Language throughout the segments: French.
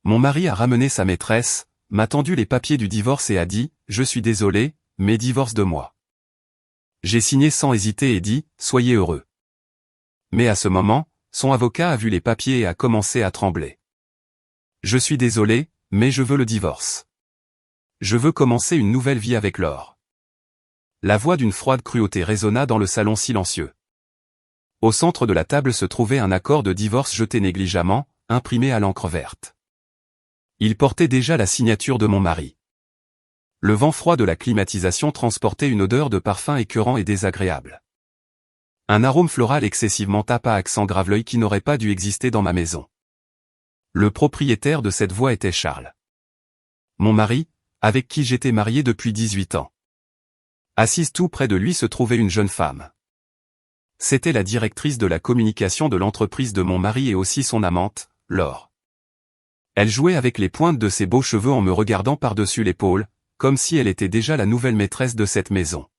Mon mari a ramené sa maîtresse, m'a tendu les papiers du divorce et a dit « Je suis désolé, mais divorce de moi ». J'ai signé sans hésiter et dit « Soyez heureux ». Mais à ce moment, son avocat a vu les papiers et a commencé à trembler. « Je suis désolé, mais je veux le divorce. Je veux commencer une nouvelle vie avec Laure. » La voix d'une froide cruauté résonna dans le salon silencieux. Au centre de la table se trouvait un accord de divorce jeté négligemment, imprimé à l'encre verte. Il portait déjà la signature de mon mari. Le vent froid de la climatisation transportait une odeur de parfum écœurant et désagréable. Un arôme floral excessivement tape à accent graveleuil qui n'aurait pas dû exister dans ma maison. Le propriétaire de cette voix était Charles. Mon mari, avec qui j'étais marié depuis 18 ans. Assise tout près de lui se trouvait une jeune femme. C'était la directrice de la communication de l'entreprise de mon mari et aussi son amante, Laure. Elle jouait avec les pointes de ses beaux cheveux en me regardant par-dessus l'épaule, comme si elle était déjà la nouvelle maîtresse de cette maison.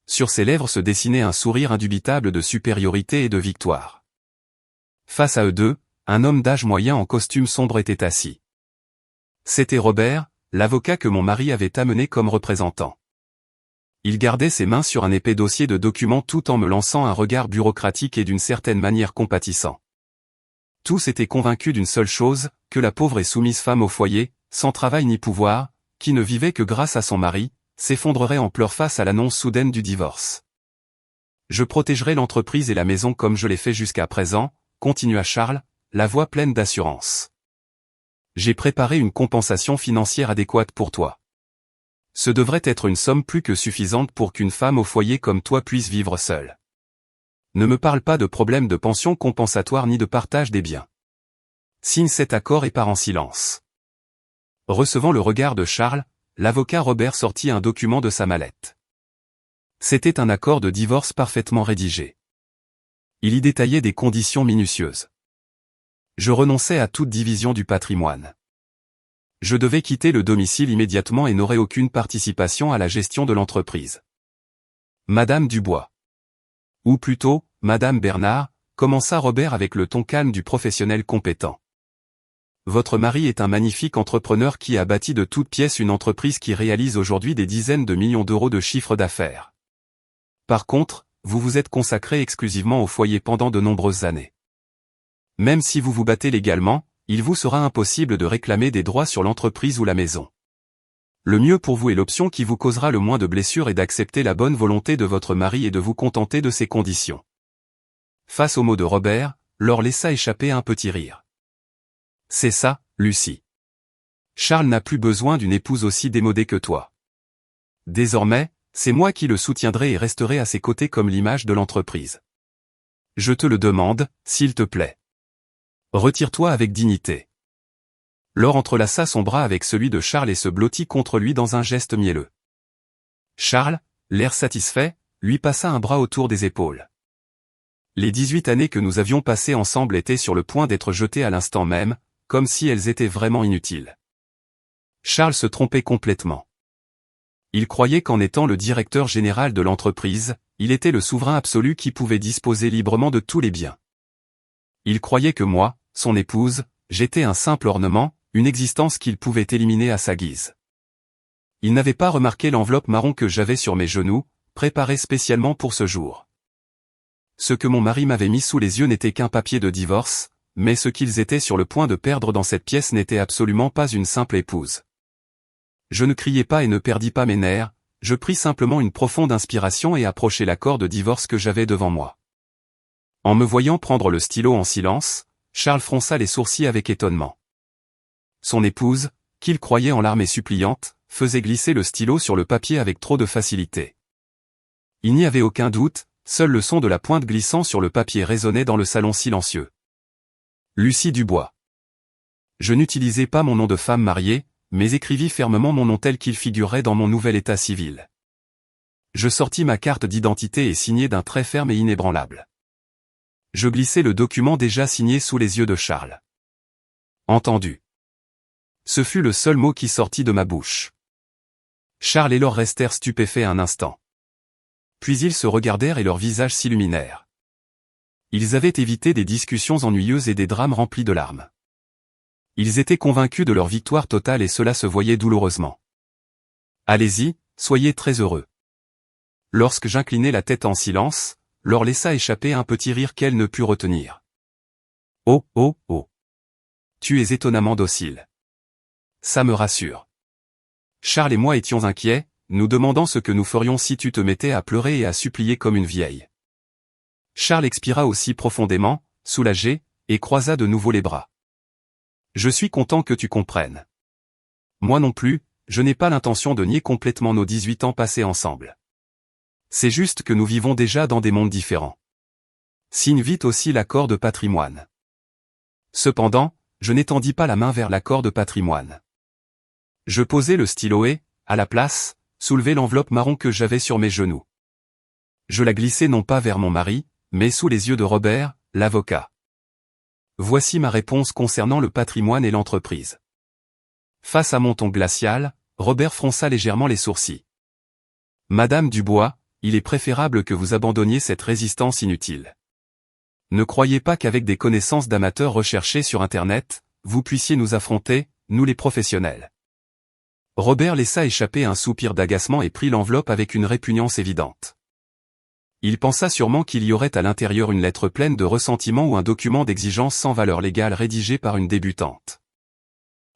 Sur ses lèvres se dessinait un sourire indubitable de supériorité et de victoire. Face à eux deux, un homme d'âge moyen en costume sombre était assis. C'était Robert, l'avocat que mon mari avait amené comme représentant. Il gardait ses mains sur un épais dossier de documents tout en me lançant un regard bureaucratique et d'une certaine manière compatissant. Tous étaient convaincus d'une seule chose, que la pauvre et soumise femme au foyer, sans travail ni pouvoir, qui ne vivait que grâce à son mari, s'effondrerait en pleurs face à l'annonce soudaine du divorce. « Je protégerai l'entreprise et la maison comme je l'ai fait jusqu'à présent », continua Charles, la voix pleine d'assurance. « J'ai préparé une compensation financière adéquate pour toi. Ce devrait être une somme plus que suffisante pour qu'une femme au foyer comme toi puisse vivre seule. Ne me parle pas de problème de pension compensatoire ni de partage des biens. Signe cet accord et pars en silence. » Recevant le regard de Charles, l'avocat Robert sortit un document de sa mallette. C'était un accord de divorce parfaitement rédigé. Il y détaillait des conditions minutieuses. Je renonçais à toute division du patrimoine. Je devais quitter le domicile immédiatement et n'aurais aucune participation à la gestion de l'entreprise. Madame Dubois. Ou plutôt, Madame Bernard, commença Robert avec le ton calme du professionnel compétent. Votre mari est un magnifique entrepreneur qui a bâti de toutes pièces une entreprise qui réalise aujourd'hui des dizaines de millions d'euros de chiffre d'affaires. Par contre, vous vous êtes consacré exclusivement au foyer pendant de nombreuses années. Même si vous vous battez légalement, il vous sera impossible de réclamer des droits sur l'entreprise ou la maison. Le mieux pour vous est l'option qui vous causera le moins de blessures et d'accepter la bonne volonté de votre mari et de vous contenter de ses conditions. Face aux mots de Robert, Laure laissa échapper un petit rire. C'est ça, Lucie. Charles n'a plus besoin d'une épouse aussi démodée que toi. Désormais, c'est moi qui le soutiendrai et resterai à ses côtés comme l'image de l'entreprise. Je te le demande, s'il te plaît. Retire-toi avec dignité. Laure entrelaça son bras avec celui de Charles et se blottit contre lui dans un geste mielleux. Charles, l'air satisfait, lui passa un bras autour des épaules. Les 18 années que nous avions passées ensemble étaient sur le point d'être jetées à l'instant même, comme si elles étaient vraiment inutiles. Charles se trompait complètement. Il croyait qu'en étant le directeur général de l'entreprise, il était le souverain absolu qui pouvait disposer librement de tous les biens. Il croyait que moi, son épouse, j'étais un simple ornement, une existence qu'il pouvait éliminer à sa guise. Il n'avait pas remarqué l'enveloppe marron que j'avais sur mes genoux, préparée spécialement pour ce jour. Ce que mon mari m'avait mis sous les yeux n'était qu'un papier de divorce, mais ce qu'ils étaient sur le point de perdre dans cette pièce n'était absolument pas une simple épouse. Je ne criai pas et ne perdis pas mes nerfs, je pris simplement une profonde inspiration et approchai l'accord de divorce que j'avais devant moi. En me voyant prendre le stylo en silence, Charles fronça les sourcils avec étonnement. Son épouse, qu'il croyait en larmes et suppliante, faisait glisser le stylo sur le papier avec trop de facilité. Il n'y avait aucun doute, seul le son de la pointe glissant sur le papier résonnait dans le salon silencieux. Lucie Dubois. Je n'utilisai pas mon nom de femme mariée, mais écrivis fermement mon nom tel qu'il figurerait dans mon nouvel état civil. Je sortis ma carte d'identité et signai d'un trait ferme et inébranlable. Je glissai le document déjà signé sous les yeux de Charles. Entendu. Ce fut le seul mot qui sortit de ma bouche. Charles et Laure restèrent stupéfaits un instant. Puis ils se regardèrent et leurs visages s'illuminèrent. Ils avaient évité des discussions ennuyeuses et des drames remplis de larmes. Ils étaient convaincus de leur victoire totale et cela se voyait douloureusement. Allez-y, soyez très heureux. Lorsque j'inclinai la tête en silence, Laure laissa échapper un petit rire qu'elle ne put retenir. Oh, oh, oh. Tu es étonnamment docile. Ça me rassure. Charles et moi étions inquiets, nous demandant ce que nous ferions si tu te mettais à pleurer et à supplier comme une vieille. Charles expira aussi profondément, soulagé, et croisa de nouveau les bras. Je suis content que tu comprennes. Moi non plus, je n'ai pas l'intention de nier complètement nos 18 ans passés ensemble. C'est juste que nous vivons déjà dans des mondes différents. Signe vite aussi l'accord de patrimoine. Cependant, je n'étendis pas la main vers l'accord de patrimoine. Je posai le stylo et, à la place, soulevai l'enveloppe marron que j'avais sur mes genoux. Je la glissai non pas vers mon mari, mais sous les yeux de Robert, l'avocat. Voici ma réponse concernant le patrimoine et l'entreprise. Face à mon ton glacial, Robert fronça légèrement les sourcils. Madame Dubois, il est préférable que vous abandonniez cette résistance inutile. Ne croyez pas qu'avec des connaissances d'amateurs recherchées sur Internet, vous puissiez nous affronter, nous les professionnels. Robert laissa échapper un soupir d'agacement et prit l'enveloppe avec une répugnance évidente. Il pensa sûrement qu'il y aurait à l'intérieur une lettre pleine de ressentiment ou un document d'exigence sans valeur légale rédigé par une débutante.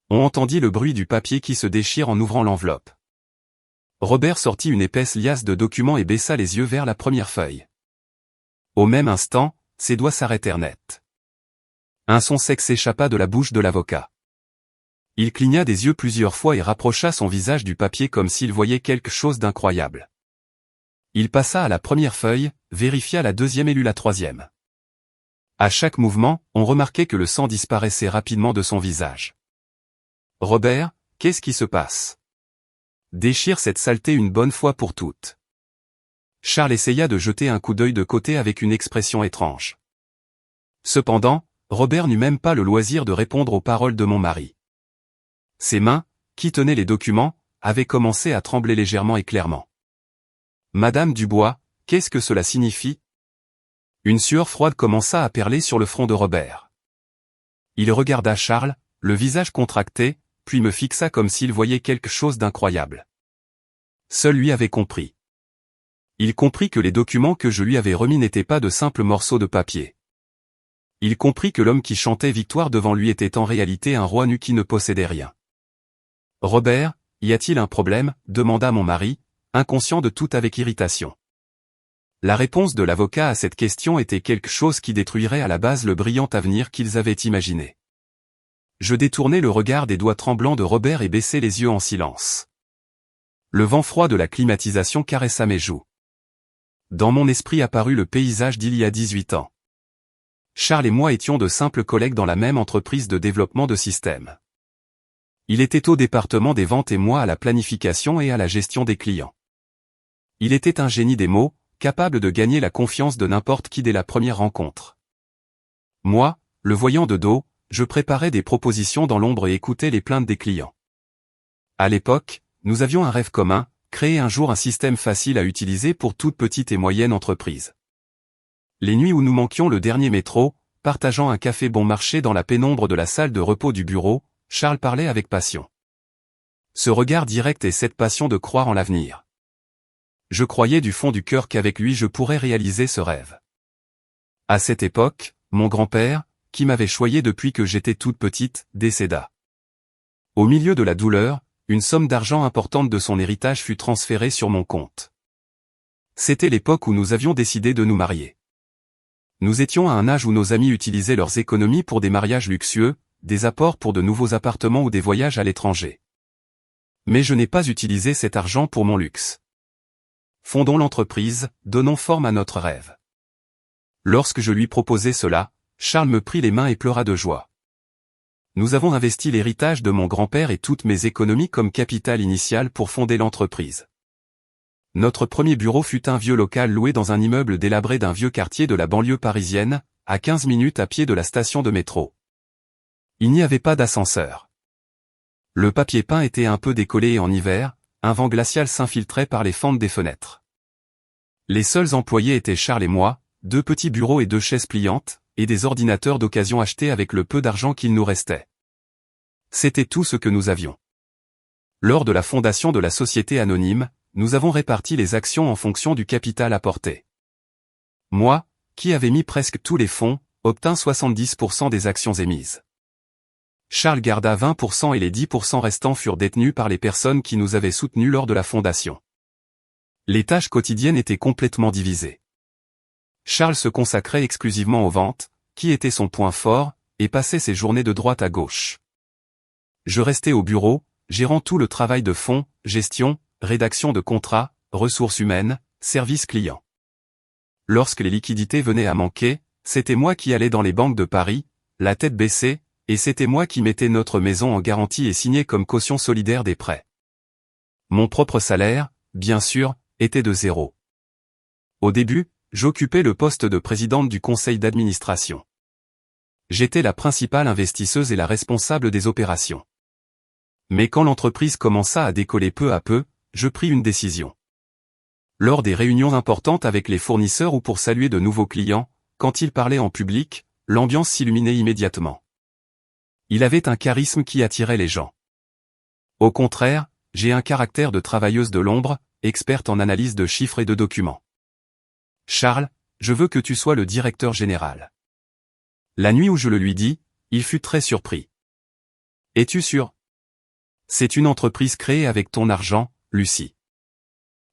On entendit le bruit du papier qui se déchire en ouvrant l'enveloppe. Robert sortit une épaisse liasse de documents et baissa les yeux vers la première feuille. Au même instant, ses doigts s'arrêtèrent net. Un son sec s'échappa de la bouche de l'avocat. Il cligna des yeux plusieurs fois et rapprocha son visage du papier comme s'il voyait quelque chose d'incroyable. Il passa à la première feuille, vérifia la deuxième et lut la troisième. À chaque mouvement, on remarquait que le sang disparaissait rapidement de son visage. Robert, qu'est-ce qui se passe? Déchire cette saleté une bonne fois pour toutes. Charles essaya de jeter un coup d'œil de côté avec une expression étrange. Cependant, Robert n'eut même pas le loisir de répondre aux paroles de mon mari. Ses mains, qui tenaient les documents, avaient commencé à trembler légèrement et clairement. Madame Dubois, qu'est-ce que cela signifie? Une sueur froide commença à perler sur le front de Robert. Il regarda Charles, le visage contracté, puis me fixa comme s'il voyait quelque chose d'incroyable. Seul lui avait compris. Il comprit que les documents que je lui avais remis n'étaient pas de simples morceaux de papier. Il comprit que l'homme qui chantait victoire devant lui était en réalité un roi nu qui ne possédait rien. Robert, y a-t-il un problème? Demanda mon mari, inconscient de tout avec irritation. La réponse de l'avocat à cette question était quelque chose qui détruirait à la base le brillant avenir qu'ils avaient imaginé. Je détournai le regard des doigts tremblants de Robert et baissai les yeux en silence. Le vent froid de la climatisation caressa mes joues. Dans mon esprit apparut le paysage d'il y a 18 ans. Charles et moi étions de simples collègues dans la même entreprise de développement de systèmes. Il était au département des ventes et moi à la planification et à la gestion des clients. Il était un génie des mots, capable de gagner la confiance de n'importe qui dès la première rencontre. Moi, le voyant de dos, je préparais des propositions dans l'ombre et écoutais les plaintes des clients. À l'époque, nous avions un rêve commun, créer un jour un système facile à utiliser pour toute petite et moyenne entreprise. Les nuits où nous manquions le dernier métro, partageant un café bon marché dans la pénombre de la salle de repos du bureau, Charles parlait avec passion. Ce regard direct et cette passion de croire en l'avenir. Je croyais du fond du cœur qu'avec lui je pourrais réaliser ce rêve. À cette époque, mon grand-père, qui m'avait choyé depuis que j'étais toute petite, décéda. Au milieu de la douleur, une somme d'argent importante de son héritage fut transférée sur mon compte. C'était l'époque où nous avions décidé de nous marier. Nous étions à un âge où nos amis utilisaient leurs économies pour des mariages luxueux, des apports pour de nouveaux appartements ou des voyages à l'étranger. Mais je n'ai pas utilisé cet argent pour mon luxe. Fondons l'entreprise, donnons forme à notre rêve. Lorsque je lui proposai cela, Charles me prit les mains et pleura de joie. Nous avons investi l'héritage de mon grand-père et toutes mes économies comme capital initial pour fonder l'entreprise. Notre premier bureau fut un vieux local loué dans un immeuble délabré d'un vieux quartier de la banlieue parisienne, à 15 minutes à pied de la station de métro. Il n'y avait pas d'ascenseur. Le papier peint était un peu décollé et en hiver, un vent glacial s'infiltrait par les fentes des fenêtres. Les seuls employés étaient Charles et moi, 2 petits bureaux et 2 chaises pliantes, et des ordinateurs d'occasion achetés avec le peu d'argent qu'il nous restait. C'était tout ce que nous avions. Lors de la fondation de la société anonyme, nous avons réparti les actions en fonction du capital apporté. Moi, qui avais mis presque tous les fonds, obtint 70% des actions émises. Charles garda 20% et les 10% restants furent détenus par les personnes qui nous avaient soutenus lors de la fondation. Les tâches quotidiennes étaient complètement divisées. Charles se consacrait exclusivement aux ventes, qui était son point fort, et passait ses journées de droite à gauche. Je restais au bureau, gérant tout le travail de fond, gestion, rédaction de contrats, ressources humaines, service client. Lorsque les liquidités venaient à manquer, c'était moi qui allais dans les banques de Paris, la tête baissée, et c'était moi qui mettais notre maison en garantie et signais comme caution solidaire des prêts. Mon propre salaire, bien sûr, était de 0. Au début, j'occupais le poste de présidente du conseil d'administration. J'étais la principale investisseuse et la responsable des opérations. Mais quand l'entreprise commença à décoller peu à peu, je pris une décision. Lors des réunions importantes avec les fournisseurs ou pour saluer de nouveaux clients, quand il parlait en public, l'ambiance s'illuminait immédiatement. Il avait un charisme qui attirait les gens. Au contraire, j'ai un caractère de travailleuse de l'ombre, experte en analyse de chiffres et de documents. Charles, je veux que tu sois le directeur général. La nuit où je le lui dis, il fut très surpris. Es-tu sûr? C'est une entreprise créée avec ton argent, Lucie.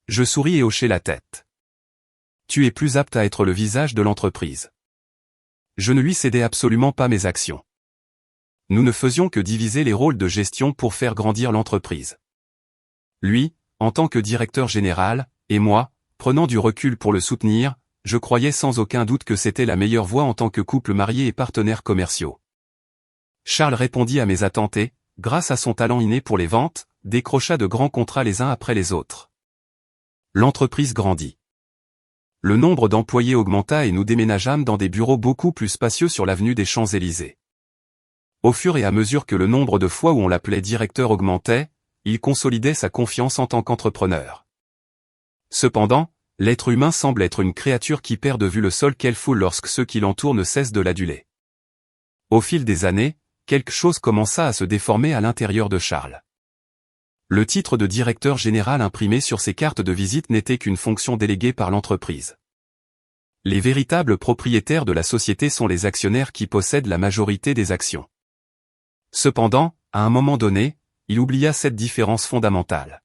Je souris et hochai la tête. Tu es plus apte à être le visage de l'entreprise. Je ne lui cédais absolument pas mes actions. Nous ne faisions que diviser les rôles de gestion pour faire grandir l'entreprise. Lui, en tant que directeur général, et moi, prenant du recul pour le soutenir, je croyais sans aucun doute que c'était la meilleure voie en tant que couple marié et partenaires commerciaux. Charles répondit à mes attentes et, grâce à son talent inné pour les ventes, décrocha de grands contrats les uns après les autres. L'entreprise grandit. Le nombre d'employés augmenta et nous déménageâmes dans des bureaux beaucoup plus spacieux sur l'avenue des Champs-Élysées. Au fur et à mesure que le nombre de fois où on l'appelait directeur augmentait, il consolidait sa confiance en tant qu'entrepreneur. Cependant, l'être humain semble être une créature qui perd de vue le sol qu'elle foule lorsque ceux qui l'entourent ne cessent de l'aduler. Au fil des années, quelque chose commença à se déformer à l'intérieur de Charles. Le titre de directeur général imprimé sur ses cartes de visite n'était qu'une fonction déléguée par l'entreprise. Les véritables propriétaires de la société sont les actionnaires qui possèdent la majorité des actions. Cependant, à un moment donné, il oublia cette différence fondamentale.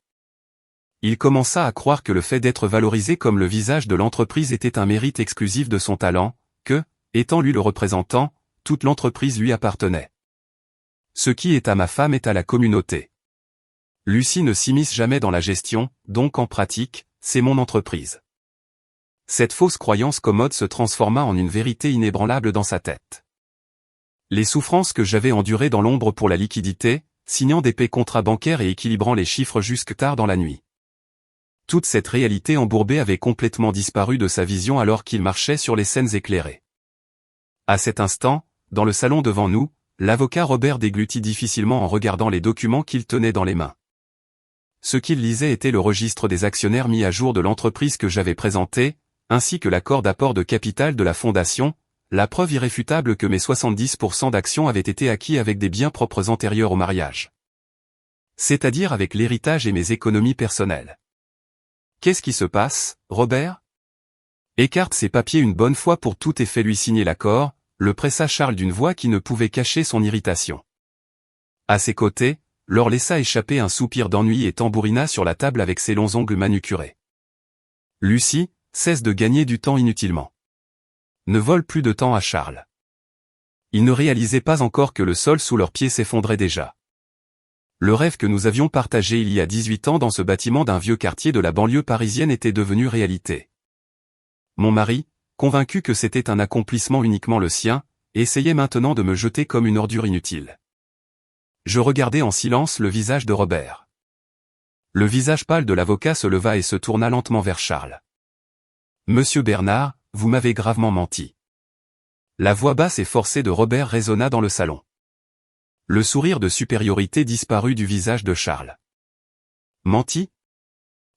Il commença à croire que le fait d'être valorisé comme le visage de l'entreprise était un mérite exclusif de son talent, que, étant lui le représentant, toute l'entreprise lui appartenait. Ce qui est à ma femme est à la communauté. Lucie ne s'immisce jamais dans la gestion, donc en pratique, c'est mon entreprise. Cette fausse croyance commode se transforma en une vérité inébranlable dans sa tête. Les souffrances que j'avais endurées dans l'ombre pour la liquidité, signant d'épais contrats bancaires et équilibrant les chiffres jusque tard dans la nuit. Toute cette réalité embourbée avait complètement disparu de sa vision alors qu'il marchait sur les scènes éclairées. À cet instant, dans le salon devant nous, l'avocat Robert déglutit difficilement en regardant les documents qu'il tenait dans les mains. Ce qu'il lisait était le registre des actionnaires mis à jour de l'entreprise que j'avais présenté, ainsi que l'accord d'apport de capital de la fondation, la preuve irréfutable que mes 70% d'actions avaient été acquis avec des biens propres antérieurs au mariage. C'est-à-dire avec l'héritage et mes économies personnelles. Qu'est-ce qui se passe, Robert? Écarte ces papiers une bonne fois pour tout et fais-lui signer l'accord, le pressa Charles d'une voix qui ne pouvait cacher son irritation. À ses côtés, Laure laissa échapper un soupir d'ennui et tambourina sur la table avec ses longs ongles manucurés. Lucie, cesse de gagner du temps inutilement. Ne vole plus de temps à Charles. Ils ne réalisaient pas encore que le sol sous leurs pieds s'effondrait déjà. Le rêve que nous avions partagé il y a 18 ans dans ce bâtiment d'un vieux quartier de la banlieue parisienne était devenu réalité. Mon mari, convaincu que c'était un accomplissement uniquement le sien, essayait maintenant de me jeter comme une ordure inutile. Je regardais en silence le visage de Robert. Le visage pâle de l'avocat se leva et se tourna lentement vers Charles. « Monsieur Bernard, vous m'avez gravement menti. » La voix basse et forcée de Robert résonna dans le salon. Le sourire de supériorité disparut du visage de Charles. « Menti?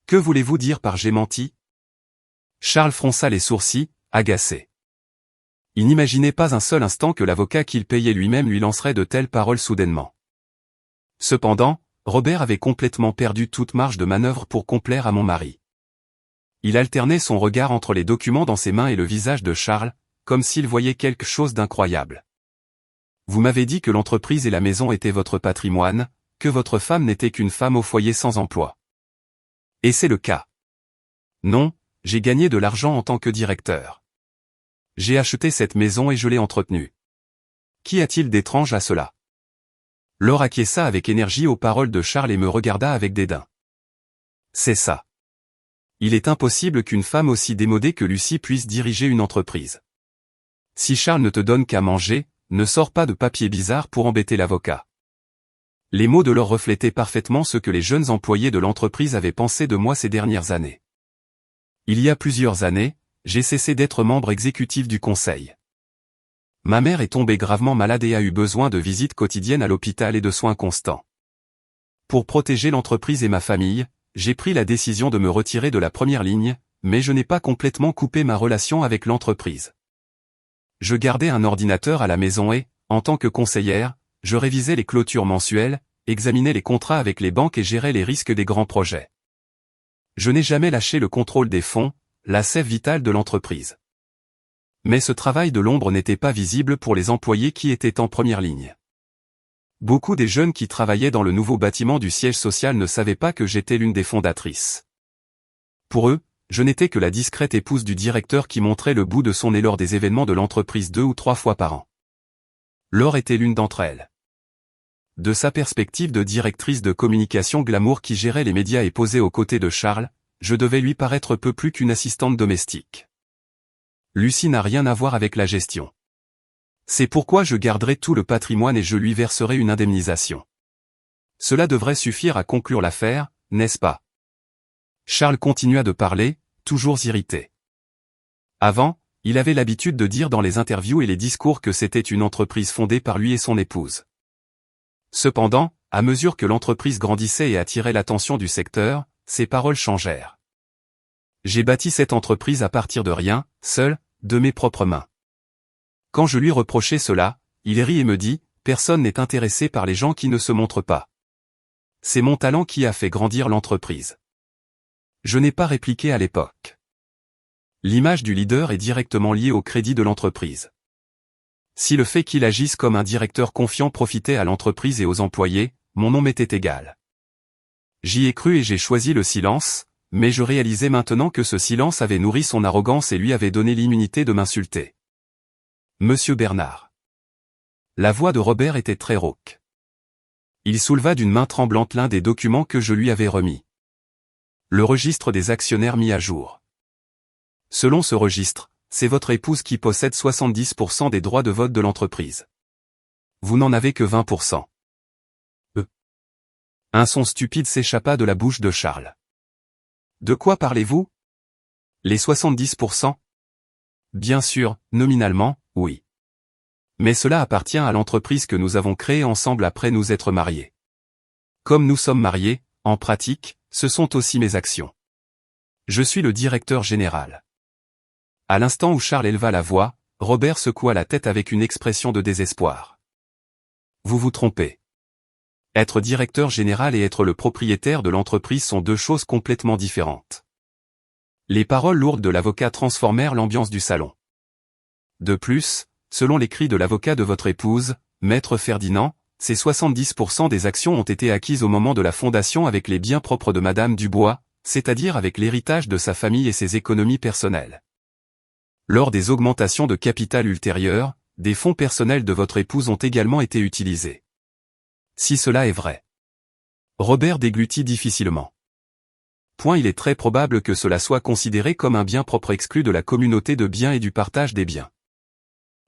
Que voulez-vous dire par j'ai menti ?» Charles fronça les sourcils, agacé. Il n'imaginait pas un seul instant que l'avocat qu'il payait lui-même lui lancerait de telles paroles soudainement. Cependant, Robert avait complètement perdu toute marge de manœuvre pour complaire à mon mari. Il alternait son regard entre les documents dans ses mains et le visage de Charles, comme s'il voyait quelque chose d'incroyable. Vous m'avez dit que l'entreprise et la maison étaient votre patrimoine, que votre femme n'était qu'une femme au foyer sans emploi. Et c'est le cas. Non, j'ai gagné de l'argent en tant que directeur. J'ai acheté cette maison et je l'ai entretenue. Qu'y a-t-il d'étrange à cela? Laure acquiesça avec énergie aux paroles de Charles et me regarda avec dédain. C'est ça. Il est impossible qu'une femme aussi démodée que Lucie puisse diriger une entreprise. Si Charles ne te donne qu'à manger, ne sors pas de papier bizarre pour embêter l'avocat. Les mots de Laure reflétaient parfaitement ce que les jeunes employés de l'entreprise avaient pensé de moi ces dernières années. Il y a plusieurs années, j'ai cessé d'être membre exécutif du conseil. Ma mère est tombée gravement malade et a eu besoin de visites quotidiennes à l'hôpital et de soins constants. Pour protéger l'entreprise et ma famille, j'ai pris la décision de me retirer de la première ligne, mais je n'ai pas complètement coupé ma relation avec l'entreprise. Je gardais un ordinateur à la maison et, en tant que conseillère, je révisais les clôtures mensuelles, examinais les contrats avec les banques et gérais les risques des grands projets. Je n'ai jamais lâché le contrôle des fonds, la sève vitale de l'entreprise. Mais ce travail de l'ombre n'était pas visible pour les employés qui étaient en première ligne. Beaucoup des jeunes qui travaillaient dans le nouveau bâtiment du siège social ne savaient pas que j'étais l'une des fondatrices. Pour eux, je n'étais que la discrète épouse du directeur qui montrait le bout de son nez lors des événements de l'entreprise 2 ou 3 fois par an. Laure était l'une d'entre elles. De sa perspective de directrice de communication glamour qui gérait les médias et posait aux côtés de Charles, je devais lui paraître peu plus qu'une assistante domestique. Lucie n'a rien à voir avec la gestion. C'est pourquoi je garderai tout le patrimoine et je lui verserai une indemnisation. Cela devrait suffire à conclure l'affaire, n'est-ce pas? Charles continua de parler, toujours irrité. Avant, il avait l'habitude de dire dans les interviews et les discours que c'était une entreprise fondée par lui et son épouse. Cependant, à mesure que l'entreprise grandissait et attirait l'attention du secteur, ses paroles changèrent. J'ai bâti cette entreprise à partir de rien, seul, de mes propres mains. Quand je lui reprochais cela, il rit et me dit, personne n'est intéressé par les gens qui ne se montrent pas. C'est mon talent qui a fait grandir l'entreprise. Je n'ai pas répliqué à l'époque. L'image du leader est directement liée au crédit de l'entreprise. Si le fait qu'il agisse comme un directeur confiant profitait à l'entreprise et aux employés, mon nom m'était égal. J'y ai cru et j'ai choisi le silence, mais je réalisais maintenant que ce silence avait nourri son arrogance et lui avait donné l'immunité de m'insulter. Monsieur Bernard. La voix de Robert était très rauque. Il souleva d'une main tremblante l'un des documents que je lui avais remis. Le registre des actionnaires mis à jour. Selon ce registre, c'est votre épouse qui possède 70% des droits de vote de l'entreprise. Vous n'en avez que 20%. Un son stupide s'échappa de la bouche de Charles. De quoi parlez-vous? Les 70%? Bien sûr, nominalement, oui. Mais cela appartient à l'entreprise que nous avons créée ensemble après nous être mariés. Comme nous sommes mariés, en pratique, ce sont aussi mes actions. Je suis le directeur général. À l'instant où Charles éleva la voix, Robert secoua la tête avec une expression de désespoir. Vous vous trompez. Être directeur général et être le propriétaire de l'entreprise sont deux choses complètement différentes. Les paroles lourdes de l'avocat transformèrent l'ambiance du salon. De plus, selon les cris de l'avocat de votre épouse, Maître Ferdinand, ces 70% des actions ont été acquises au moment de la fondation avec les biens propres de Madame Dubois, c'est-à-dire avec l'héritage de sa famille et ses économies personnelles. Lors des augmentations de capital ultérieures, des fonds personnels de votre épouse ont également été utilisés. Si cela est vrai. Robert déglutit difficilement. Il est très probable que cela soit considéré comme un bien propre exclu de la communauté de biens et du partage des biens.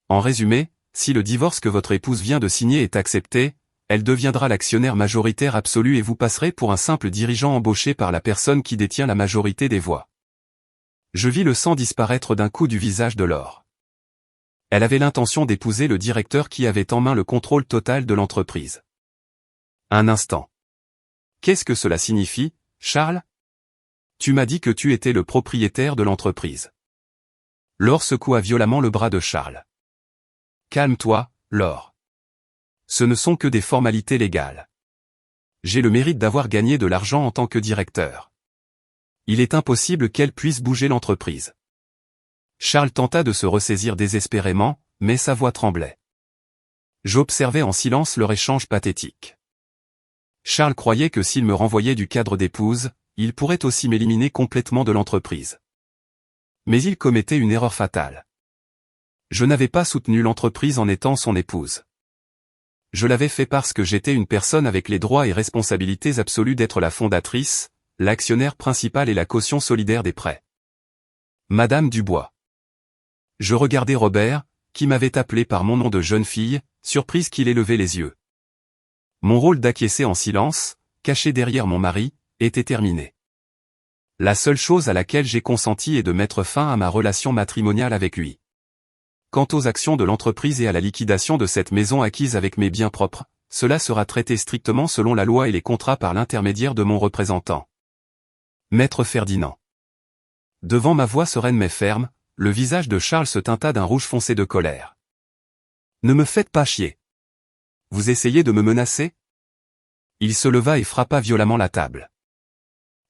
En résumé, si le divorce que votre épouse vient de signer est accepté, elle deviendra l'actionnaire majoritaire absolu et vous passerez pour un simple dirigeant embauché par la personne qui détient la majorité des voix. Je vis le sang disparaître d'un coup du visage de Laure. Elle avait l'intention d'épouser le directeur qui avait en main le contrôle total de l'entreprise. Un instant. Qu'est-ce que cela signifie, Charles? Tu m'as dit que tu étais le propriétaire de l'entreprise. Laure secoua violemment le bras de Charles. Calme-toi, Laure. Ce ne sont que des formalités légales. J'ai le mérite d'avoir gagné de l'argent en tant que directeur. Il est impossible qu'elle puisse bouger l'entreprise. Charles tenta de se ressaisir désespérément, mais sa voix tremblait. J'observais en silence leur échange pathétique. Charles croyait que s'il me renvoyait du cadre d'épouse, il pourrait aussi m'éliminer complètement de l'entreprise. Mais il commettait une erreur fatale. Je n'avais pas soutenu l'entreprise en étant son épouse. Je l'avais fait parce que j'étais une personne avec les droits et responsabilités absolus d'être la fondatrice, l'actionnaire principal et la caution solidaire des prêts. Madame Dubois. Je regardais Robert, qui m'avait appelé par mon nom de jeune fille, surprise qu'il ait levé les yeux. Mon rôle d'acquiescer en silence, caché derrière mon mari, était terminé. La seule chose à laquelle j'ai consenti est de mettre fin à ma relation matrimoniale avec lui. Quant aux actions de l'entreprise et à la liquidation de cette maison acquise avec mes biens propres, cela sera traité strictement selon la loi et les contrats par l'intermédiaire de mon représentant. Maître Ferdinand. Devant ma voix sereine mais ferme, le visage de Charles se teinta d'un rouge foncé de colère. Ne me faites pas chier. Vous essayez de me menacer? Il se leva et frappa violemment la table.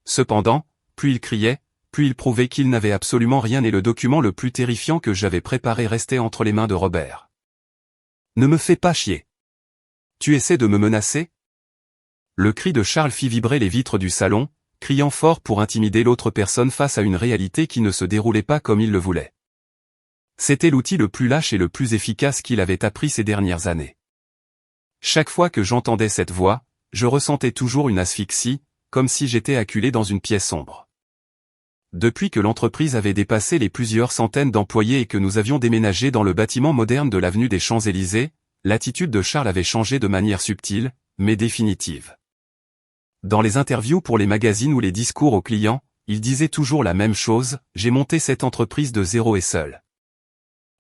Cependant, plus il criait, plus il prouvait qu'il n'avait absolument rien et le document le plus terrifiant que j'avais préparé restait entre les mains de Robert. Ne me fais pas chier. Tu essaies de me menacer? Le cri de Charles fit vibrer les vitres du salon, criant fort pour intimider l'autre personne face à une réalité qui ne se déroulait pas comme il le voulait. C'était l'outil le plus lâche et le plus efficace qu'il avait appris ces dernières années. Chaque fois que j'entendais cette voix, je ressentais toujours une asphyxie, comme si j'étais acculé dans une pièce sombre. Depuis que l'entreprise avait dépassé les plusieurs centaines d'employés et que nous avions déménagé dans le bâtiment moderne de l'avenue des Champs-Élysées, l'attitude de Charles avait changé de manière subtile, mais définitive. Dans les interviews pour les magazines ou les discours aux clients, il disait toujours la même chose, j'ai monté cette entreprise de zéro et seul.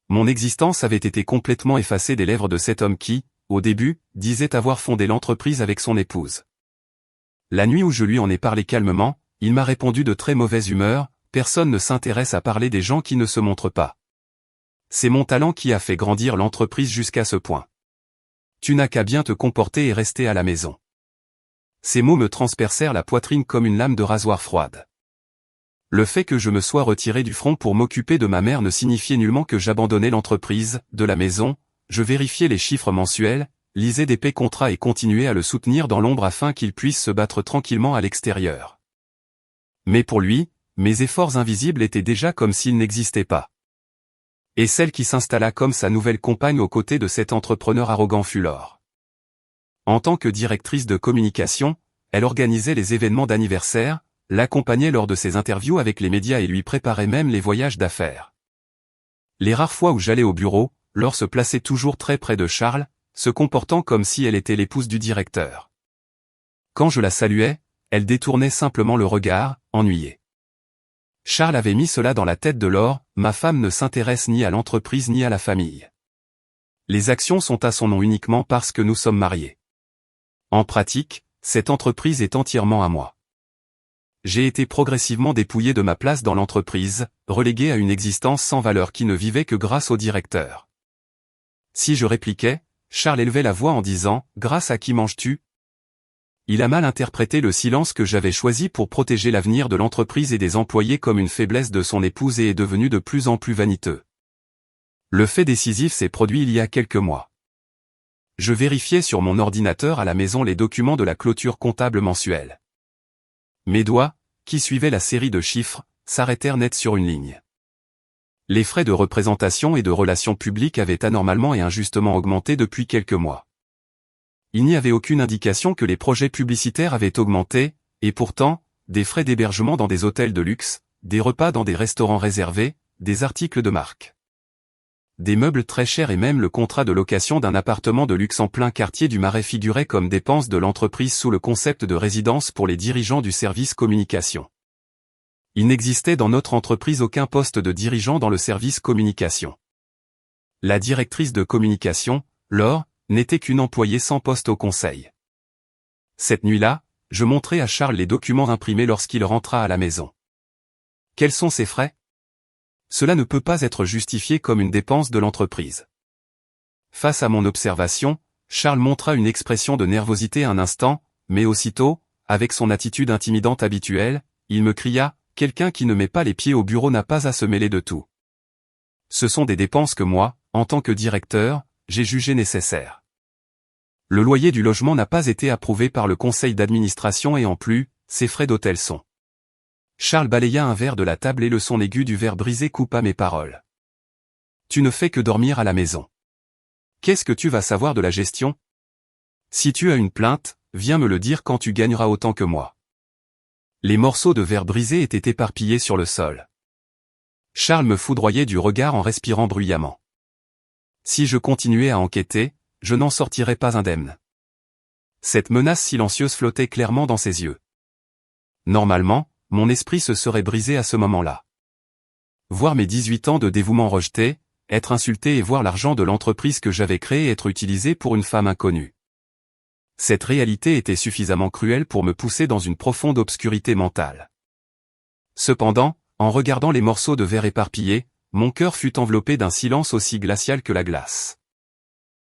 Mon existence avait été complètement effacée des lèvres de cet homme qui, au début, disait avoir fondé l'entreprise avec son épouse. La nuit où je lui en ai parlé calmement, il m'a répondu de très mauvaise humeur, personne ne s'intéresse à parler des gens qui ne se montrent pas. C'est mon talent qui a fait grandir l'entreprise jusqu'à ce point. Tu n'as qu'à bien te comporter et rester à la maison. Ces mots me transpercèrent la poitrine comme une lame de rasoir froide. Le fait que je me sois retiré du front pour m'occuper de ma mère ne signifiait nullement que j'abandonnais l'entreprise, de la maison, je vérifiais les chiffres mensuels, lisais d'épais contrats et continuais à le soutenir dans l'ombre afin qu'il puisse se battre tranquillement à l'extérieur. Mais pour lui, mes efforts invisibles étaient déjà comme s'ils n'existaient pas. Et celle qui s'installa comme sa nouvelle compagne aux côtés de cet entrepreneur arrogant fut Laure. En tant que directrice de communication, elle organisait les événements d'anniversaire, l'accompagnait lors de ses interviews avec les médias et lui préparait même les voyages d'affaires. Les rares fois où j'allais au bureau, Laure se plaçait toujours très près de Charles, se comportant comme si elle était l'épouse du directeur. Quand je la saluais, elle détournait simplement le regard, ennuyée. Charles avait mis cela dans la tête de Laure, ma femme ne s'intéresse ni à l'entreprise ni à la famille. Les actions sont à son nom uniquement parce que nous sommes mariés. En pratique, cette entreprise est entièrement à moi. J'ai été progressivement dépouillé de ma place dans l'entreprise, relégué à une existence sans valeur qui ne vivait que grâce au directeur. Si je répliquais, Charles élevait la voix en disant « Grâce à qui manges-tu » Il a mal interprété le silence que j'avais choisi pour protéger l'avenir de l'entreprise et des employés comme une faiblesse de son épouse et est devenu de plus en plus vaniteux. Le fait décisif s'est produit il y a quelques mois. Je vérifiais sur mon ordinateur à la maison les documents de la clôture comptable mensuelle. Mes doigts, qui suivaient la série de chiffres, s'arrêtèrent net sur une ligne. Les frais de représentation et de relations publiques avaient anormalement et injustement augmenté depuis quelques mois. Il n'y avait aucune indication que les projets publicitaires avaient augmenté, et pourtant, des frais d'hébergement dans des hôtels de luxe, des repas dans des restaurants réservés, des articles de marque. Des meubles très chers et même le contrat de location d'un appartement de luxe en plein quartier du Marais figurait comme dépense de l'entreprise sous le concept de résidence pour les dirigeants du service communication. Il n'existait dans notre entreprise aucun poste de dirigeant dans le service communication. La directrice de communication, Laure, n'était qu'une employée sans poste au conseil. Cette nuit-là, je montrai à Charles les documents imprimés lorsqu'il rentra à la maison. Quels sont ces frais? Cela ne peut pas être justifié comme une dépense de l'entreprise. Face à mon observation, Charles montra une expression de nervosité un instant, mais aussitôt, avec son attitude intimidante habituelle, il me cria, « Quelqu'un qui ne met pas les pieds au bureau n'a pas à se mêler de tout. » Ce sont des dépenses que moi, en tant que directeur, j'ai jugées nécessaires. Le loyer du logement n'a pas été approuvé par le conseil d'administration et en plus, ses frais d'hôtel sont. Charles balaya un verre de la table et le son aigu du verre brisé coupa mes paroles. Tu ne fais que dormir à la maison. Qu'est-ce que tu vas savoir de la gestion? Si tu as une plainte, viens me le dire quand tu gagneras autant que moi. Les morceaux de verre brisé étaient éparpillés sur le sol. Charles me foudroyait du regard en respirant bruyamment. Si je continuais à enquêter, je n'en sortirais pas indemne. Cette menace silencieuse flottait clairement dans ses yeux. Normalement, mon esprit se serait brisé à ce moment-là. Voir mes 18 ans de dévouement rejetés, être insulté et voir l'argent de l'entreprise que j'avais créée être utilisé pour une femme inconnue. Cette réalité était suffisamment cruelle pour me pousser dans une profonde obscurité mentale. Cependant, en regardant les morceaux de verre éparpillés, mon cœur fut enveloppé d'un silence aussi glacial que la glace.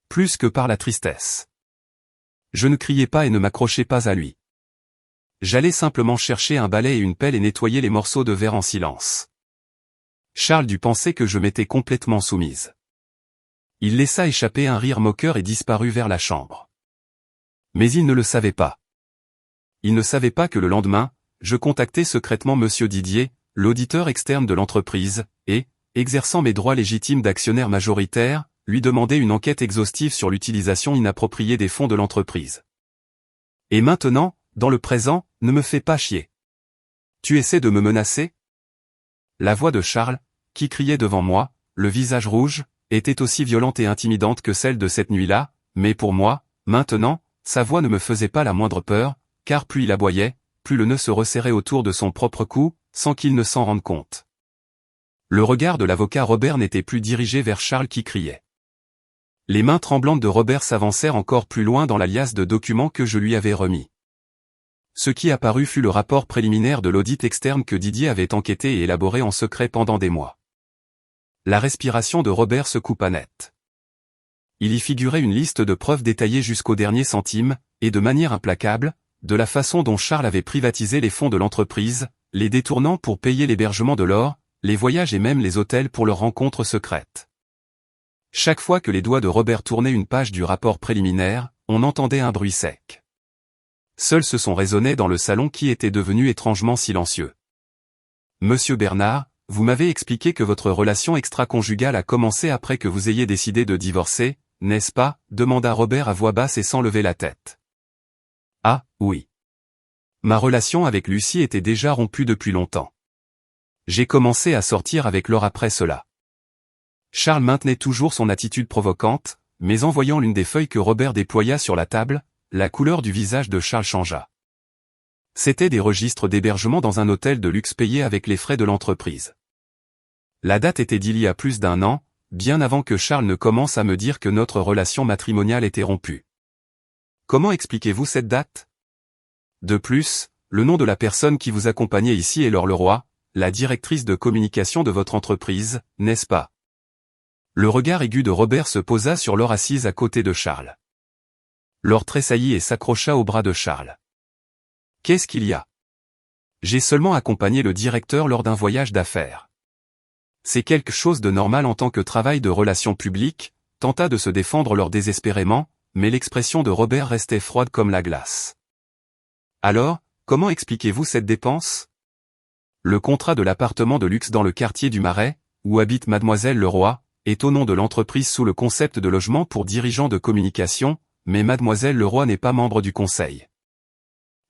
Plus que par la tristesse. Je ne criais pas et ne m'accrochais pas à lui. J'allais simplement chercher un balai et une pelle et nettoyer les morceaux de verre en silence. Charles dut penser que je m'étais complètement soumise. Il laissa échapper un rire moqueur et disparut vers la chambre. Mais il ne le savait pas. Il ne savait pas que le lendemain, je contactais secrètement Monsieur Didier, l'auditeur externe de l'entreprise, et, exerçant mes droits légitimes d'actionnaire majoritaire, lui demandais une enquête exhaustive sur l'utilisation inappropriée des fonds de l'entreprise. Et maintenant, dans le présent, ne me fais pas chier. Tu essaies de me menacer? La voix de Charles, qui criait devant moi, le visage rouge, était aussi violente et intimidante que celle de cette nuit-là, mais pour moi, maintenant, sa voix ne me faisait pas la moindre peur, car plus il aboyait, plus le nœud se resserrait autour de son propre cou, sans qu'il ne s'en rende compte. Le regard de l'avocat Robert n'était plus dirigé vers Charles qui criait. Les mains tremblantes de Robert s'avancèrent encore plus loin dans la liasse de documents que je lui avais remis. Ce qui apparut fut le rapport préliminaire de l'audit externe que Didier avait enquêté et élaboré en secret pendant des mois. La respiration de Robert se coupa net. Il y figurait une liste de preuves détaillée jusqu'au dernier centime, et de manière implacable, de la façon dont Charles avait privatisé les fonds de l'entreprise, les détournant pour payer l'hébergement de l'or, les voyages et même les hôtels pour leurs rencontres secrètes. Chaque fois que les doigts de Robert tournaient une page du rapport préliminaire, on entendait un bruit sec. Seul ce son résonnait dans le salon qui était devenu étrangement silencieux. « Monsieur Bernard, vous m'avez expliqué que votre relation extra-conjugale a commencé après que vous ayez décidé de divorcer, n'est-ce pas ?» demanda Robert à voix basse et sans lever la tête. « Ah, oui. Ma relation avec Lucie était déjà rompue depuis longtemps. J'ai commencé à sortir avec Laure après cela. » Charles maintenait toujours son attitude provocante, mais en voyant l'une des feuilles que Robert déploya sur la table, la couleur du visage de Charles changea. C'étaient des registres d'hébergement dans un hôtel de luxe payé avec les frais de l'entreprise. La date était d'il y a plus d'1 an, bien avant que Charles ne commence à me dire que notre relation matrimoniale était rompue. Comment expliquez-vous cette date? De plus, le nom de la personne qui vous accompagnait ici est Laure Leroy, la directrice de communication de votre entreprise, n'est-ce pas? Le regard aigu de Robert se posa sur Laure assise à côté de Charles. Laure tressaillit et s'accrocha au bras de Charles. Qu'est-ce qu'il y a? J'ai seulement accompagné le directeur lors d'un voyage d'affaires. C'est quelque chose de normal en tant que travail de relations publiques, tenta de se défendre Laure désespérément, mais l'expression de Robert restait froide comme la glace. Alors, comment expliquez-vous cette dépense? Le contrat de l'appartement de luxe dans le quartier du Marais, où habite Mademoiselle Leroy, est au nom de l'entreprise sous le concept de logement pour dirigeants de communication, mais Mademoiselle Leroy n'est pas membre du conseil.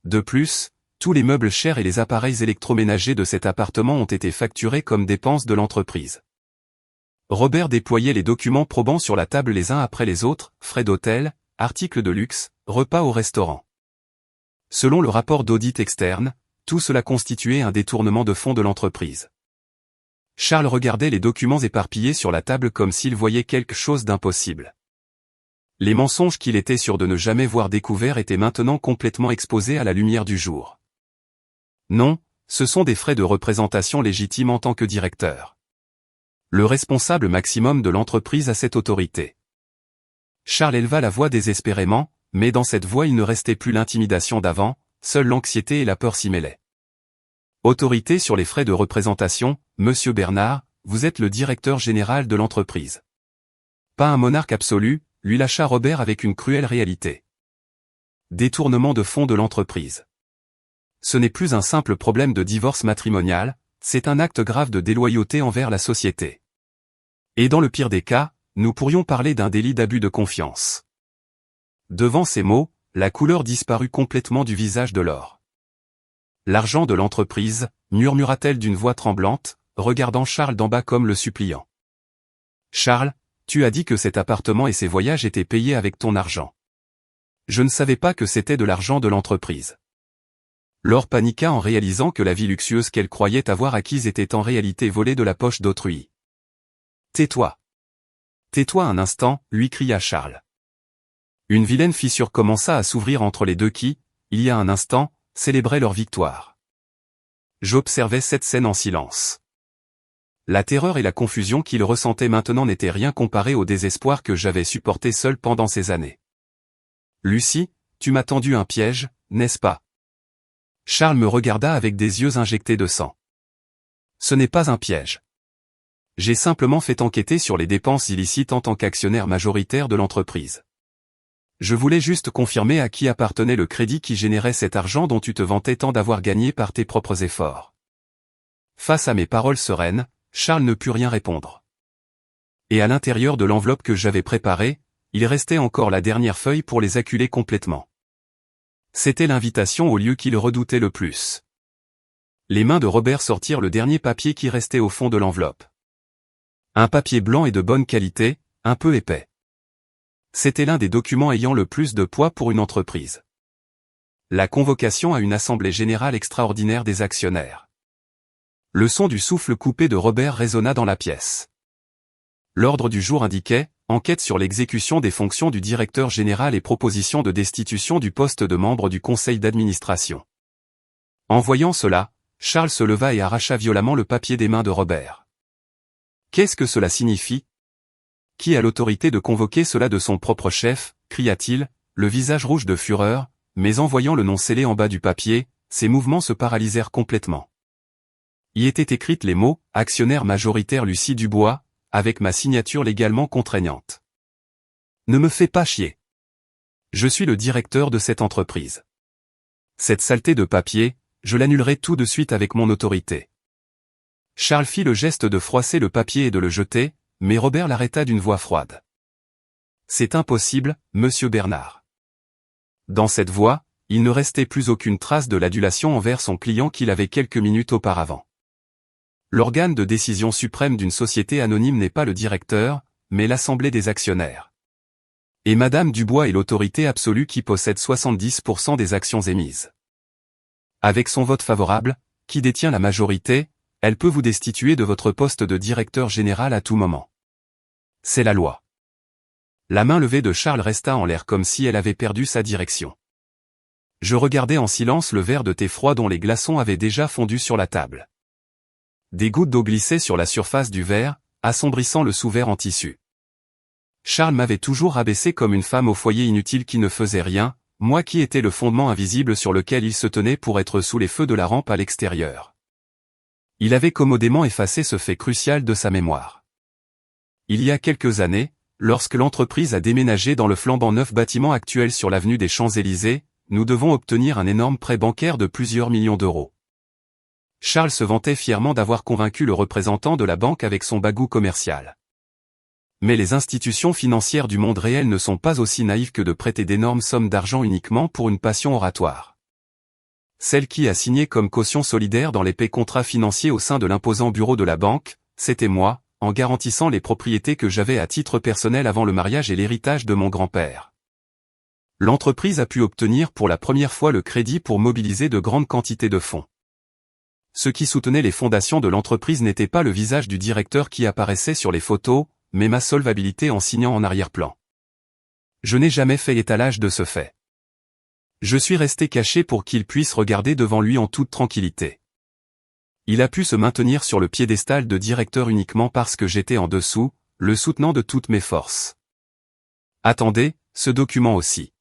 De plus, tous les meubles chers et les appareils électroménagers de cet appartement ont été facturés comme dépenses de l'entreprise. Robert déployait les documents probants sur la table les uns après les autres, frais d'hôtel, articles de luxe, repas au restaurant. Selon le rapport d'audit externe, tout cela constituait un détournement de fonds de l'entreprise. Charles regardait les documents éparpillés sur la table comme s'il voyait quelque chose d'impossible. Les mensonges qu'il était sûr de ne jamais voir découverts étaient maintenant complètement exposés à la lumière du jour. Non, ce sont des frais de représentation légitimes en tant que directeur. Le responsable maximum de l'entreprise a cette autorité. Charles éleva la voix désespérément, mais dans cette voix il ne restait plus l'intimidation d'avant, seule l'anxiété et la peur s'y mêlaient. Autorité sur les frais de représentation, Monsieur Bernard, vous êtes le directeur général de l'entreprise. Pas un monarque absolu, lui lâcha Robert avec une cruelle réalité. Détournement de fonds de l'entreprise. Ce n'est plus un simple problème de divorce matrimonial, c'est un acte grave de déloyauté envers la société. Et dans le pire des cas, nous pourrions parler d'un délit d'abus de confiance. Devant ces mots, la couleur disparut complètement du visage de Laure. L'argent de l'entreprise, murmura-t-elle d'une voix tremblante, regardant Charles d'en bas comme le suppliant. Charles, tu as dit que cet appartement et ses voyages étaient payés avec ton argent. Je ne savais pas que c'était de l'argent de l'entreprise. Laure paniqua en réalisant que la vie luxueuse qu'elle croyait avoir acquise était en réalité volée de la poche d'autrui. Tais-toi. Tais-toi un instant, lui cria Charles. Une vilaine fissure commença à s'ouvrir entre les deux qui, il y a un instant, célébraient leur victoire. J'observais cette scène en silence. La terreur et la confusion qu'il ressentait maintenant n'étaient rien comparées au désespoir que j'avais supporté seul pendant ces années. Lucie, tu m'as tendu un piège, n'est-ce pas? Charles me regarda avec des yeux injectés de sang. Ce n'est pas un piège. J'ai simplement fait enquêter sur les dépenses illicites en tant qu'actionnaire majoritaire de l'entreprise. Je voulais juste confirmer à qui appartenait le crédit qui générait cet argent dont tu te vantais tant d'avoir gagné par tes propres efforts. Face à mes paroles sereines, Charles ne put rien répondre. Et à l'intérieur de l'enveloppe que j'avais préparée, il restait encore la dernière feuille pour les acculer complètement. C'était l'invitation au lieu qu'il redoutait le plus. Les mains de Robert sortirent le dernier papier qui restait au fond de l'enveloppe. Un papier blanc et de bonne qualité, un peu épais. C'était l'un des documents ayant le plus de poids pour une entreprise. La convocation à une assemblée générale extraordinaire des actionnaires. Le son du souffle coupé de Robert résonna dans la pièce. L'ordre du jour indiquait « Enquête sur l'exécution des fonctions du directeur général et proposition de destitution du poste de membre du conseil d'administration ». En voyant cela, Charles se leva et arracha violemment le papier des mains de Robert. « Qu'est-ce que cela signifie ? Qui a l'autorité de convoquer cela de son propre chef ?» cria-t-il, le visage rouge de fureur, mais en voyant le nom scellé en bas du papier, ses mouvements se paralysèrent complètement. Y étaient écrites les mots « Actionnaire majoritaire Lucie Dubois », avec ma signature légalement contraignante. Ne me fais pas chier. Je suis le directeur de cette entreprise. Cette saleté de papier, je l'annulerai tout de suite avec mon autorité. Charles fit le geste de froisser le papier et de le jeter, mais Robert l'arrêta d'une voix froide. C'est impossible, Monsieur Bernard. Dans cette voix, il ne restait plus aucune trace de l'adulation envers son client qu'il avait quelques minutes auparavant. L'organe de décision suprême d'une société anonyme n'est pas le directeur, mais l'assemblée des actionnaires. Et Madame Dubois est l'autorité absolue qui possède 70% des actions émises. Avec son vote favorable, qui détient la majorité, elle peut vous destituer de votre poste de directeur général à tout moment. C'est la loi. La main levée de Charles resta en l'air comme si elle avait perdu sa direction. Je regardais en silence le verre de thé froid dont les glaçons avaient déjà fondu sur la table. Des gouttes d'eau glissaient sur la surface du verre, assombrissant le sous-verre en tissu. Charles m'avait toujours rabaissé comme une femme au foyer inutile qui ne faisait rien, moi qui étais le fondement invisible sur lequel il se tenait pour être sous les feux de la rampe à l'extérieur. Il avait commodément effacé ce fait crucial de sa mémoire. Il y a quelques années, lorsque l'entreprise a déménagé dans le flambant neuf bâtiment actuel sur l'avenue des Champs-Élysées, nous devons obtenir un énorme prêt bancaire de plusieurs millions d'euros. Charles se vantait fièrement d'avoir convaincu le représentant de la banque avec son bagout commercial. Mais les institutions financières du monde réel ne sont pas aussi naïves que de prêter d'énormes sommes d'argent uniquement pour une passion oratoire. Celle qui a signé comme caution solidaire dans l'épais contrat financier au sein de l'imposant bureau de la banque, c'était moi, en garantissant les propriétés que j'avais à titre personnel avant le mariage et l'héritage de mon grand-père. L'entreprise a pu obtenir pour la première fois le crédit pour mobiliser de grandes quantités de fonds. Ce qui soutenait les fondations de l'entreprise n'était pas le visage du directeur qui apparaissait sur les photos, mais ma solvabilité en signant en arrière-plan. Je n'ai jamais fait étalage de ce fait. Je suis resté caché pour qu'il puisse regarder devant lui en toute tranquillité. Il a pu se maintenir sur le piédestal de directeur uniquement parce que j'étais en dessous, le soutenant de toutes mes forces. Attendez, ce document aussi.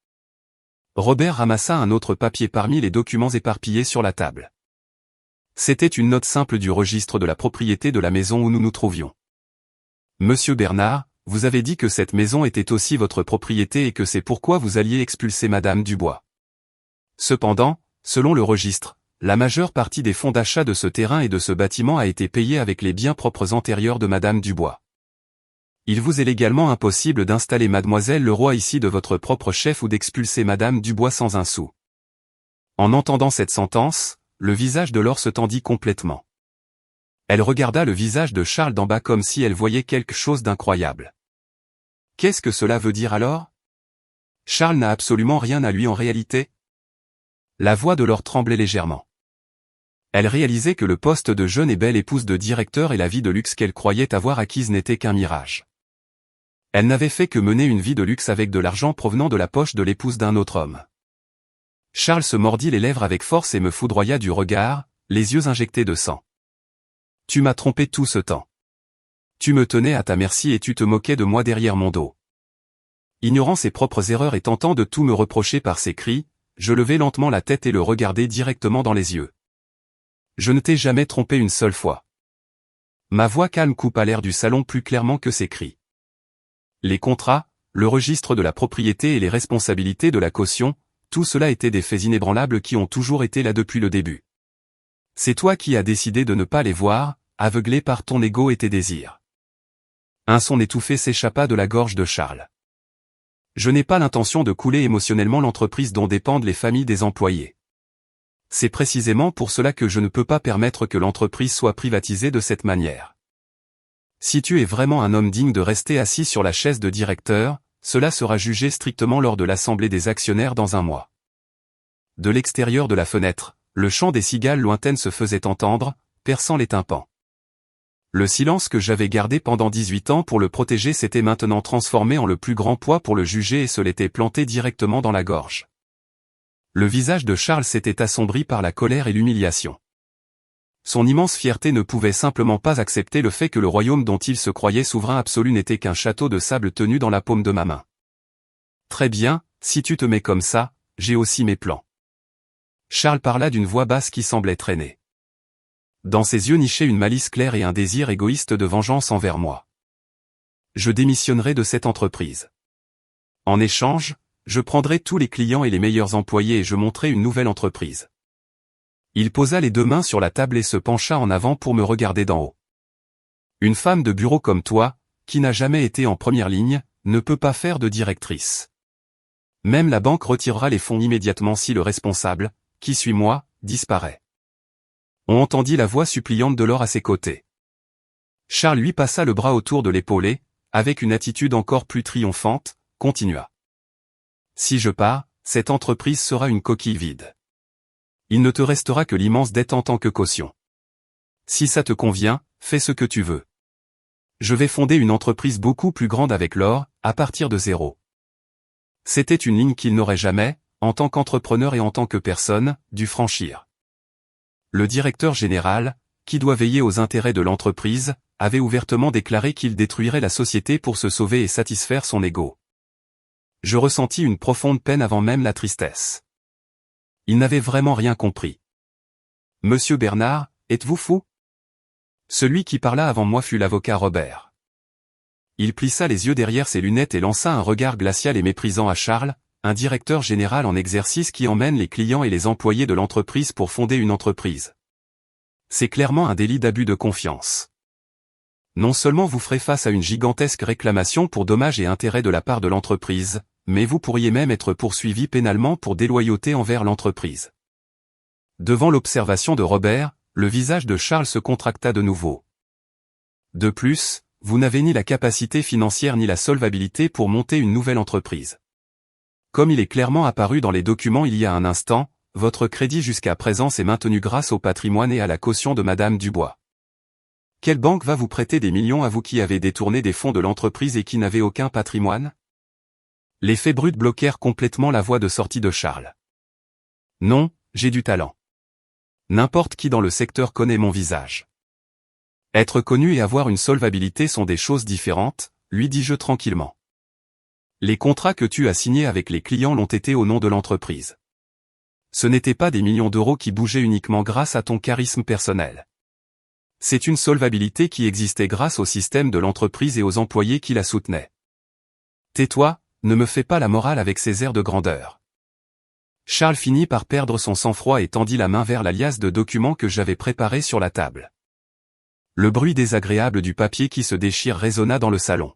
Robert ramassa un autre papier parmi les documents éparpillés sur la table. C'était une note simple du registre de la propriété de la maison où nous nous trouvions. Monsieur Bernard, vous avez dit que cette maison était aussi votre propriété et que c'est pourquoi vous alliez expulser Madame Dubois. Cependant, selon le registre, la majeure partie des fonds d'achat de ce terrain et de ce bâtiment a été payée avec les biens propres antérieurs de Madame Dubois. Il vous est légalement impossible d'installer Mademoiselle Leroy ici de votre propre chef ou d'expulser Madame Dubois sans un sou. En entendant cette sentence, le visage de Laure se tendit complètement. Elle regarda le visage de Charles d'en bas comme si elle voyait quelque chose d'incroyable. Qu'est-ce que cela veut dire alors? Charles n'a absolument rien à lui en réalité? La voix de Laure tremblait légèrement. Elle réalisait que le poste de jeune et belle épouse de directeur et la vie de luxe qu'elle croyait avoir acquise n'était qu'un mirage. Elle n'avait fait que mener une vie de luxe avec de l'argent provenant de la poche de l'épouse d'un autre homme. Charles se mordit les lèvres avec force et me foudroya du regard, les yeux injectés de sang. Tu m'as trompé tout ce temps. Tu me tenais à ta merci et tu te moquais de moi derrière mon dos. Ignorant ses propres erreurs et tentant de tout me reprocher par ses cris, je levai lentement la tête et le regardai directement dans les yeux. Je ne t'ai jamais trompé une seule fois. Ma voix calme coupa l'air du salon plus clairement que ses cris. Les contrats, le registre de la propriété et les responsabilités de la caution, tout cela étaient des faits inébranlables qui ont toujours été là depuis le début. C'est toi qui as décidé de ne pas les voir, aveuglé par ton ego et tes désirs. Un son étouffé s'échappa de la gorge de Charles. Je n'ai pas l'intention de couler émotionnellement l'entreprise dont dépendent les familles des employés. C'est précisément pour cela que je ne peux pas permettre que l'entreprise soit privatisée de cette manière. Si tu es vraiment un homme digne de rester assis sur la chaise de directeur, cela sera jugé strictement lors de l'assemblée des actionnaires dans un mois. De l'extérieur de la fenêtre, le chant des cigales lointaines se faisait entendre, perçant les tympans. Le silence que j'avais gardé pendant 18 ans pour le protéger s'était maintenant transformé en le plus grand poids pour le juger et se l'était planté directement dans la gorge. Le visage de Charles s'était assombri par la colère et l'humiliation. Son immense fierté ne pouvait simplement pas accepter le fait que le royaume dont il se croyait souverain absolu n'était qu'un château de sable tenu dans la paume de ma main. Très bien, si tu te mets comme ça, j'ai aussi mes plans. Charles parla d'une voix basse qui semblait traîner. Dans ses yeux nichait une malice claire et un désir égoïste de vengeance envers moi. Je démissionnerai de cette entreprise. En échange, je prendrai tous les clients et les meilleurs employés et je monterai une nouvelle entreprise. Il posa les deux mains sur la table et se pencha en avant pour me regarder d'en haut. Une femme de bureau comme toi, qui n'a jamais été en première ligne, ne peut pas faire de directrice. Même la banque retirera les fonds immédiatement si le responsable, qui suis moi, disparaît. On entendit la voix suppliante de Laure à ses côtés. Charles lui passa le bras autour de l'épaule et, avec une attitude encore plus triomphante, continua. Si je pars, cette entreprise sera une coquille vide. Il ne te restera que l'immense dette en tant que caution. Si ça te convient, fais ce que tu veux. Je vais fonder une entreprise beaucoup plus grande avec Laure, à partir de zéro. C'était une ligne qu'il n'aurait jamais, en tant qu'entrepreneur et en tant que personne, dû franchir. Le directeur général, qui doit veiller aux intérêts de l'entreprise, avait ouvertement déclaré qu'il détruirait la société pour se sauver et satisfaire son ego. Je ressentis une profonde peine avant même la tristesse. Il n'avait vraiment rien compris. Monsieur Bernard, êtes-vous fou? Celui qui parla avant moi fut l'avocat Robert. Il plissa les yeux derrière ses lunettes et lança un regard glacial et méprisant à Charles, un directeur général en exercice qui emmène les clients et les employés de l'entreprise pour fonder une entreprise. C'est clairement un délit d'abus de confiance. Non seulement vous ferez face à une gigantesque réclamation pour dommages et intérêts de la part de l'entreprise, mais vous pourriez même être poursuivi pénalement pour déloyauté envers l'entreprise. Devant l'observation de Robert, le visage de Charles se contracta de nouveau. De plus, vous n'avez ni la capacité financière ni la solvabilité pour monter une nouvelle entreprise. Comme il est clairement apparu dans les documents il y a un instant, votre crédit jusqu'à présent s'est maintenu grâce au patrimoine et à la caution de Madame Dubois. Quelle banque va vous prêter des millions à vous qui avez détourné des fonds de l'entreprise et qui n'avez aucun patrimoine? Les faits bruts bloquèrent complètement la voie de sortie de Charles. Non, j'ai du talent. N'importe qui dans le secteur connaît mon visage. Être connu et avoir une solvabilité sont des choses différentes, lui dis-je tranquillement. Les contrats que tu as signés avec les clients l'ont été au nom de l'entreprise. Ce n'étaient pas des millions d'euros qui bougeaient uniquement grâce à ton charisme personnel. C'est une solvabilité qui existait grâce au système de l'entreprise et aux employés qui la soutenaient. Tais-toi, ne me fais pas la morale avec ces airs de grandeur. Charles finit par perdre son sang-froid et tendit la main vers la liasse de documents que j'avais préparés sur la table. Le bruit désagréable du papier qui se déchire résonna dans le salon.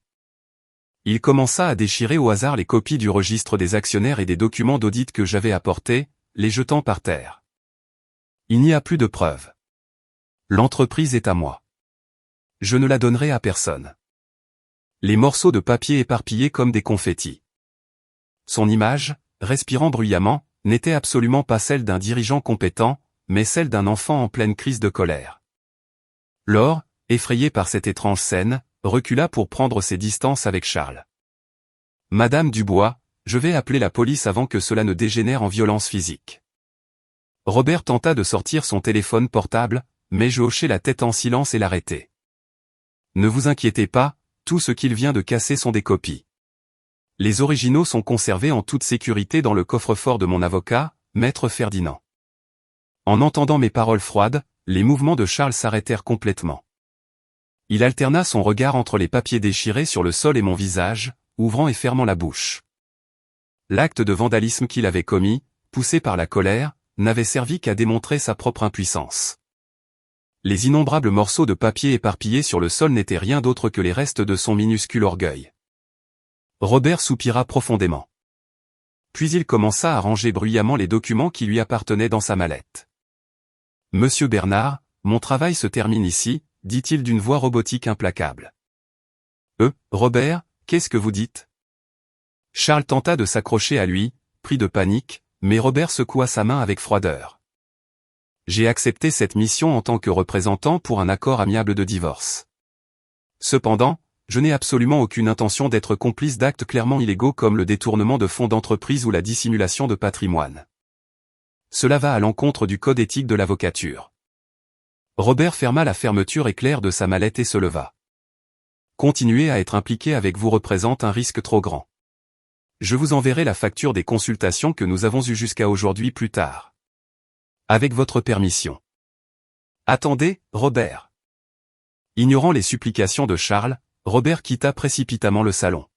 Il commença à déchirer au hasard les copies du registre des actionnaires et des documents d'audit que j'avais apportés, les jetant par terre. Il n'y a plus de preuves. L'entreprise est à moi. Je ne la donnerai à personne. Les morceaux de papier éparpillés comme des confettis. Son image, respirant bruyamment, n'était absolument pas celle d'un dirigeant compétent, mais celle d'un enfant en pleine crise de colère. Laure, effrayée par cette étrange scène, recula pour prendre ses distances avec Charles. « Madame Dubois, je vais appeler la police avant que cela ne dégénère en violence physique. » Robert tenta de sortir son téléphone portable, mais je hochai la tête en silence et l'arrêtai. « Ne vous inquiétez pas, tout ce qu'il vient de casser sont des copies. Les originaux sont conservés en toute sécurité dans le coffre-fort de mon avocat, Maître Ferdinand. » En entendant mes paroles froides, les mouvements de Charles s'arrêtèrent complètement. Il alterna son regard entre les papiers déchirés sur le sol et mon visage, ouvrant et fermant la bouche. L'acte de vandalisme qu'il avait commis, poussé par la colère, n'avait servi qu'à démontrer sa propre impuissance. Les innombrables morceaux de papier éparpillés sur le sol n'étaient rien d'autre que les restes de son minuscule orgueil. Robert soupira profondément. Puis il commença à ranger bruyamment les documents qui lui appartenaient dans sa mallette. « Monsieur Bernard, mon travail se termine ici, » dit-il d'une voix robotique implacable. « Robert, qu'est-ce que vous dites ?» Charles tenta de s'accrocher à lui, pris de panique, mais Robert secoua sa main avec froideur. « J'ai accepté cette mission en tant que représentant pour un accord amiable de divorce. Cependant, je n'ai absolument aucune intention d'être complice d'actes clairement illégaux comme le détournement de fonds d'entreprise ou la dissimulation de patrimoine. Cela va à l'encontre du code éthique de l'avocature. » Robert ferma la fermeture éclair de sa mallette et se leva. « Continuer à être impliqué avec vous représente un risque trop grand. Je vous enverrai la facture des consultations que nous avons eues jusqu'à aujourd'hui plus tard. Avec votre permission. » « Attendez, Robert. » Ignorant les supplications de Charles, Robert quitta précipitamment le salon.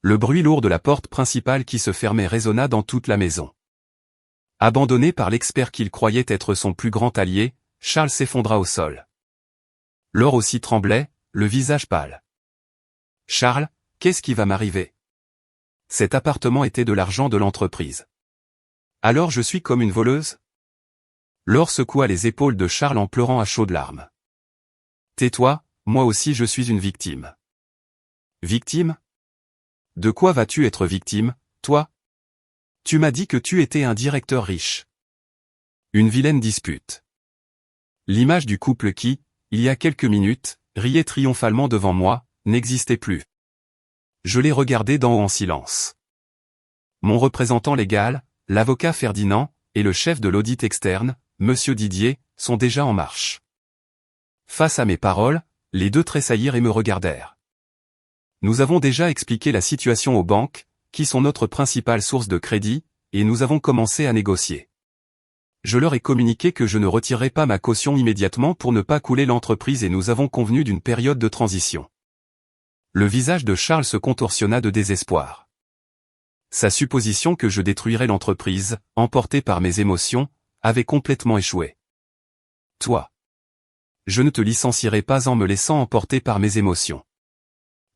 Le bruit lourd de la porte principale qui se fermait résonna dans toute la maison. Abandonné par l'expert qu'il croyait être son plus grand allié, Charles s'effondra au sol. Laure aussi tremblait, le visage pâle. « Charles, qu'est-ce qui va m'arriver ? Cet appartement était de l'argent de l'entreprise. Alors je suis comme une voleuse ? » Laure secoua les épaules de Charles en pleurant à chaudes larmes. « Tais-toi, moi aussi je suis une victime. » « Victime ? De quoi vas-tu être victime, toi ? Tu m'as dit que tu étais un directeur riche. » Une vilaine dispute. L'image du couple qui, il y a quelques minutes, riait triomphalement devant moi, n'existait plus. Je l'ai regardé d'en haut en silence. Mon représentant légal, l'avocat Ferdinand, et le chef de l'audit externe, Monsieur Didier, sont déjà en marche. Face à mes paroles, les deux tressaillirent et me regardèrent. Nous avons déjà expliqué la situation aux banques, qui sont notre principale source de crédit, et nous avons commencé à négocier. Je leur ai communiqué que je ne retirerai pas ma caution immédiatement pour ne pas couler l'entreprise et nous avons convenu d'une période de transition. Le visage de Charles se contorsionna de désespoir. Sa supposition que je détruirais l'entreprise, emporté par mes émotions, avait complètement échoué. Toi. Je ne te licencierai pas en me laissant emporter par mes émotions.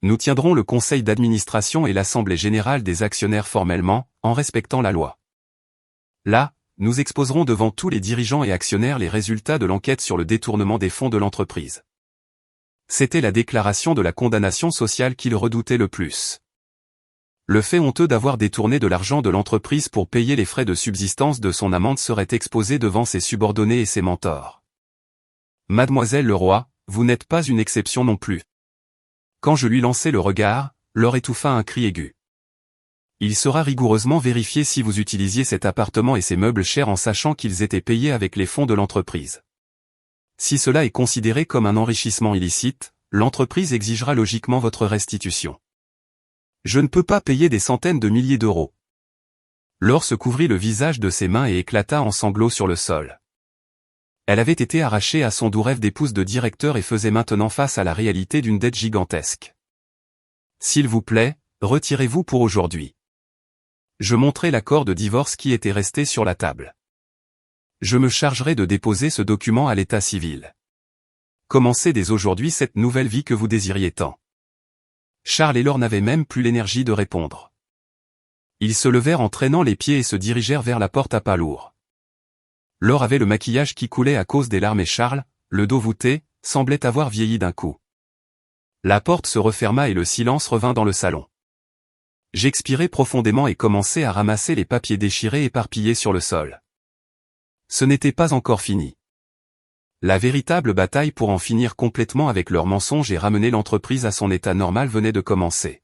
Nous tiendrons le conseil d'administration et l'assemblée générale des actionnaires formellement, en respectant la loi. Là, nous exposerons devant tous les dirigeants et actionnaires les résultats de l'enquête sur le détournement des fonds de l'entreprise. C'était la déclaration de la condamnation sociale qu'il redoutait le plus. Le fait honteux d'avoir détourné de l'argent de l'entreprise pour payer les frais de subsistance de son amante serait exposé devant ses subordonnés et ses mentors. Mademoiselle Leroy, vous n'êtes pas une exception non plus. Quand je lui lançai le regard, Laure étouffa un cri aigu. Il sera rigoureusement vérifié si vous utilisiez cet appartement et ces meubles chers en sachant qu'ils étaient payés avec les fonds de l'entreprise. Si cela est considéré comme un enrichissement illicite, l'entreprise exigera logiquement votre restitution. Je ne peux pas payer des centaines de milliers d'euros. Laure se couvrit le visage de ses mains et éclata en sanglots sur le sol. Elle avait été arrachée à son doux rêve d'épouse de directeur et faisait maintenant face à la réalité d'une dette gigantesque. S'il vous plaît, retirez-vous pour aujourd'hui. Je montrai l'accord de divorce qui était resté sur la table. Je me chargerai de déposer ce document à l'état civil. Commencez dès aujourd'hui cette nouvelle vie que vous désiriez tant. Charles et Laure n'avaient même plus l'énergie de répondre. Ils se levèrent en traînant les pieds et se dirigèrent vers la porte à pas lourds. Laure avait le maquillage qui coulait à cause des larmes et Charles, le dos voûté, semblait avoir vieilli d'un coup. La porte se referma et le silence revint dans le salon. J'expirai profondément et commençai à ramasser les papiers déchirés éparpillés sur le sol. Ce n'était pas encore fini. La véritable bataille pour en finir complètement avec leurs mensonges et ramener l'entreprise à son état normal venait de commencer.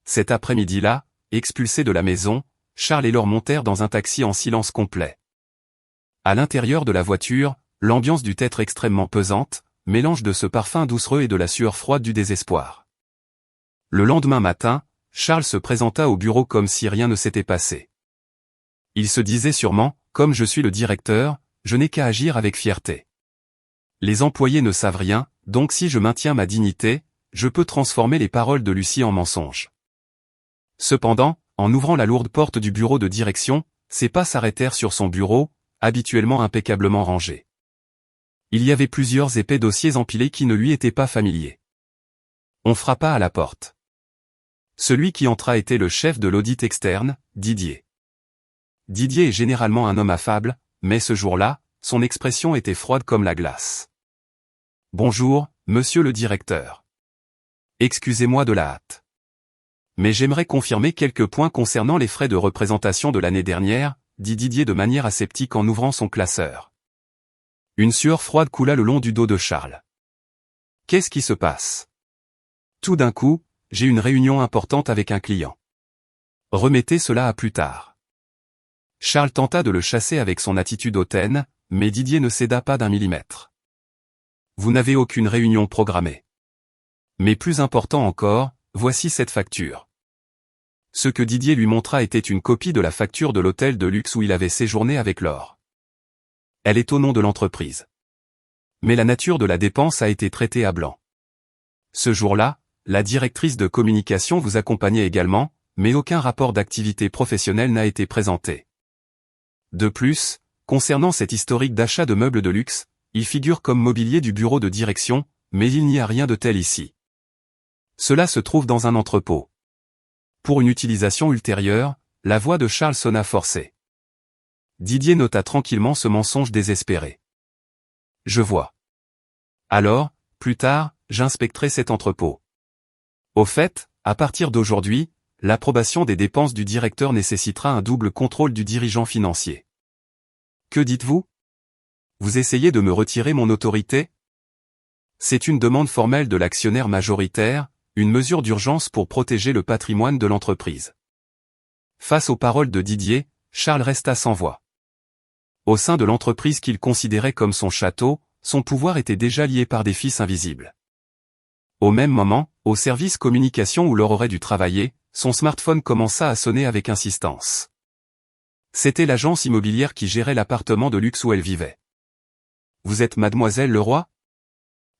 Cet après-midi-là, expulsés de la maison, Charles et Laure montèrent dans un taxi en silence complet. À l'intérieur de la voiture, l'ambiance dut être extrêmement pesante, mélange de ce parfum doucereux et de la sueur froide du désespoir. Le lendemain matin, Charles se présenta au bureau comme si rien ne s'était passé. Il se disait sûrement, comme je suis le directeur, je n'ai qu'à agir avec fierté. Les employés ne savent rien, donc si je maintiens ma dignité, je peux transformer les paroles de Lucie en mensonges. Cependant, en ouvrant la lourde porte du bureau de direction, ses pas s'arrêtèrent sur son bureau, habituellement impeccablement rangé. Il y avait plusieurs épais dossiers empilés qui ne lui étaient pas familiers. On frappa à la porte. Celui qui entra était le chef de l'audit externe, Didier. Didier est généralement un homme affable, mais ce jour-là, son expression était froide comme la glace. « Bonjour, monsieur le directeur. Excusez-moi de la hâte. Mais j'aimerais confirmer quelques points concernant les frais de représentation de l'année dernière, dit Didier de manière aseptique en ouvrant son classeur. Une sueur froide coula le long du dos de Charles. Qu'est-ce qui se passe? Tout d'un coup, j'ai une réunion importante avec un client. Remettez cela à plus tard. Charles tenta de le chasser avec son attitude hautaine, mais Didier ne céda pas d'un millimètre. Vous n'avez aucune réunion programmée. Mais plus important encore, voici cette facture. Ce que Didier lui montra était une copie de la facture de l'hôtel de luxe où il avait séjourné avec Laure. Elle est au nom de l'entreprise. Mais la nature de la dépense a été traitée à blanc. Ce jour-là, la directrice de communication vous accompagnait également, mais aucun rapport d'activité professionnelle n'a été présenté. De plus, concernant cet historique d'achat de meubles de luxe, il figure comme mobilier du bureau de direction, mais il n'y a rien de tel ici. Cela se trouve dans un entrepôt. Pour une utilisation ultérieure, la voix de Charles sonna forcée. Didier nota tranquillement ce mensonge désespéré. Je vois. Alors, plus tard, j'inspecterai cet entrepôt. Au fait, à partir d'aujourd'hui, l'approbation des dépenses du directeur nécessitera un double contrôle du dirigeant financier. Que dites-vous? Vous essayez de me retirer mon autorité? C'est une demande formelle de l'actionnaire majoritaire, une mesure d'urgence pour protéger le patrimoine de l'entreprise. Face aux paroles de Didier, Charles resta sans voix. Au sein de l'entreprise qu'il considérait comme son château, son pouvoir était déjà lié par des fils invisibles. Au même moment, au service communication où Laure aurait dû travailler, son smartphone commença à sonner avec insistance. C'était l'agence immobilière qui gérait l'appartement de luxe où elle vivait. Vous êtes mademoiselle Leroy?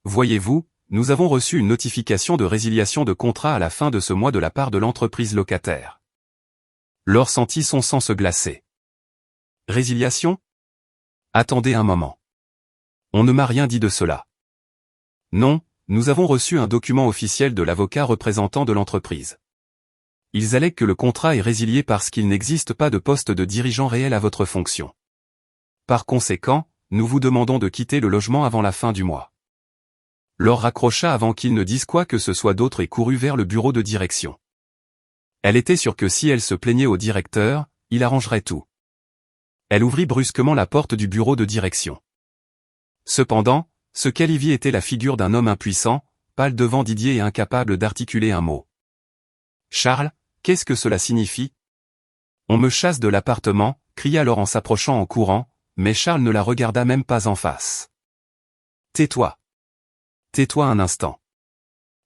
Voyez-vous, nous avons reçu une notification de résiliation de contrat à la fin de ce mois de la part de l'entreprise locataire. Laure sentit son sang se glacer. Résiliation? Attendez un moment. On ne m'a rien dit de cela. Non, nous avons reçu un document officiel de l'avocat représentant de l'entreprise. Ils allèguent que le contrat est résilié parce qu'il n'existe pas de poste de dirigeant réel à votre fonction. Par conséquent, nous vous demandons de quitter le logement avant la fin du mois. Laure raccrocha avant qu'il ne dise quoi que ce soit d'autre et courut vers le bureau de direction. Elle était sûre que si elle se plaignait au directeur, il arrangerait tout. Elle ouvrit brusquement la porte du bureau de direction. Cependant, ce qu'elle y vit était la figure d'un homme impuissant, pâle devant Didier et incapable d'articuler un mot. Charles, qu'est-ce que cela signifie? On me chasse de l'appartement, cria Laure en s'approchant en courant, mais Charles ne la regarda même pas en face. Tais-toi. Tais-toi un instant.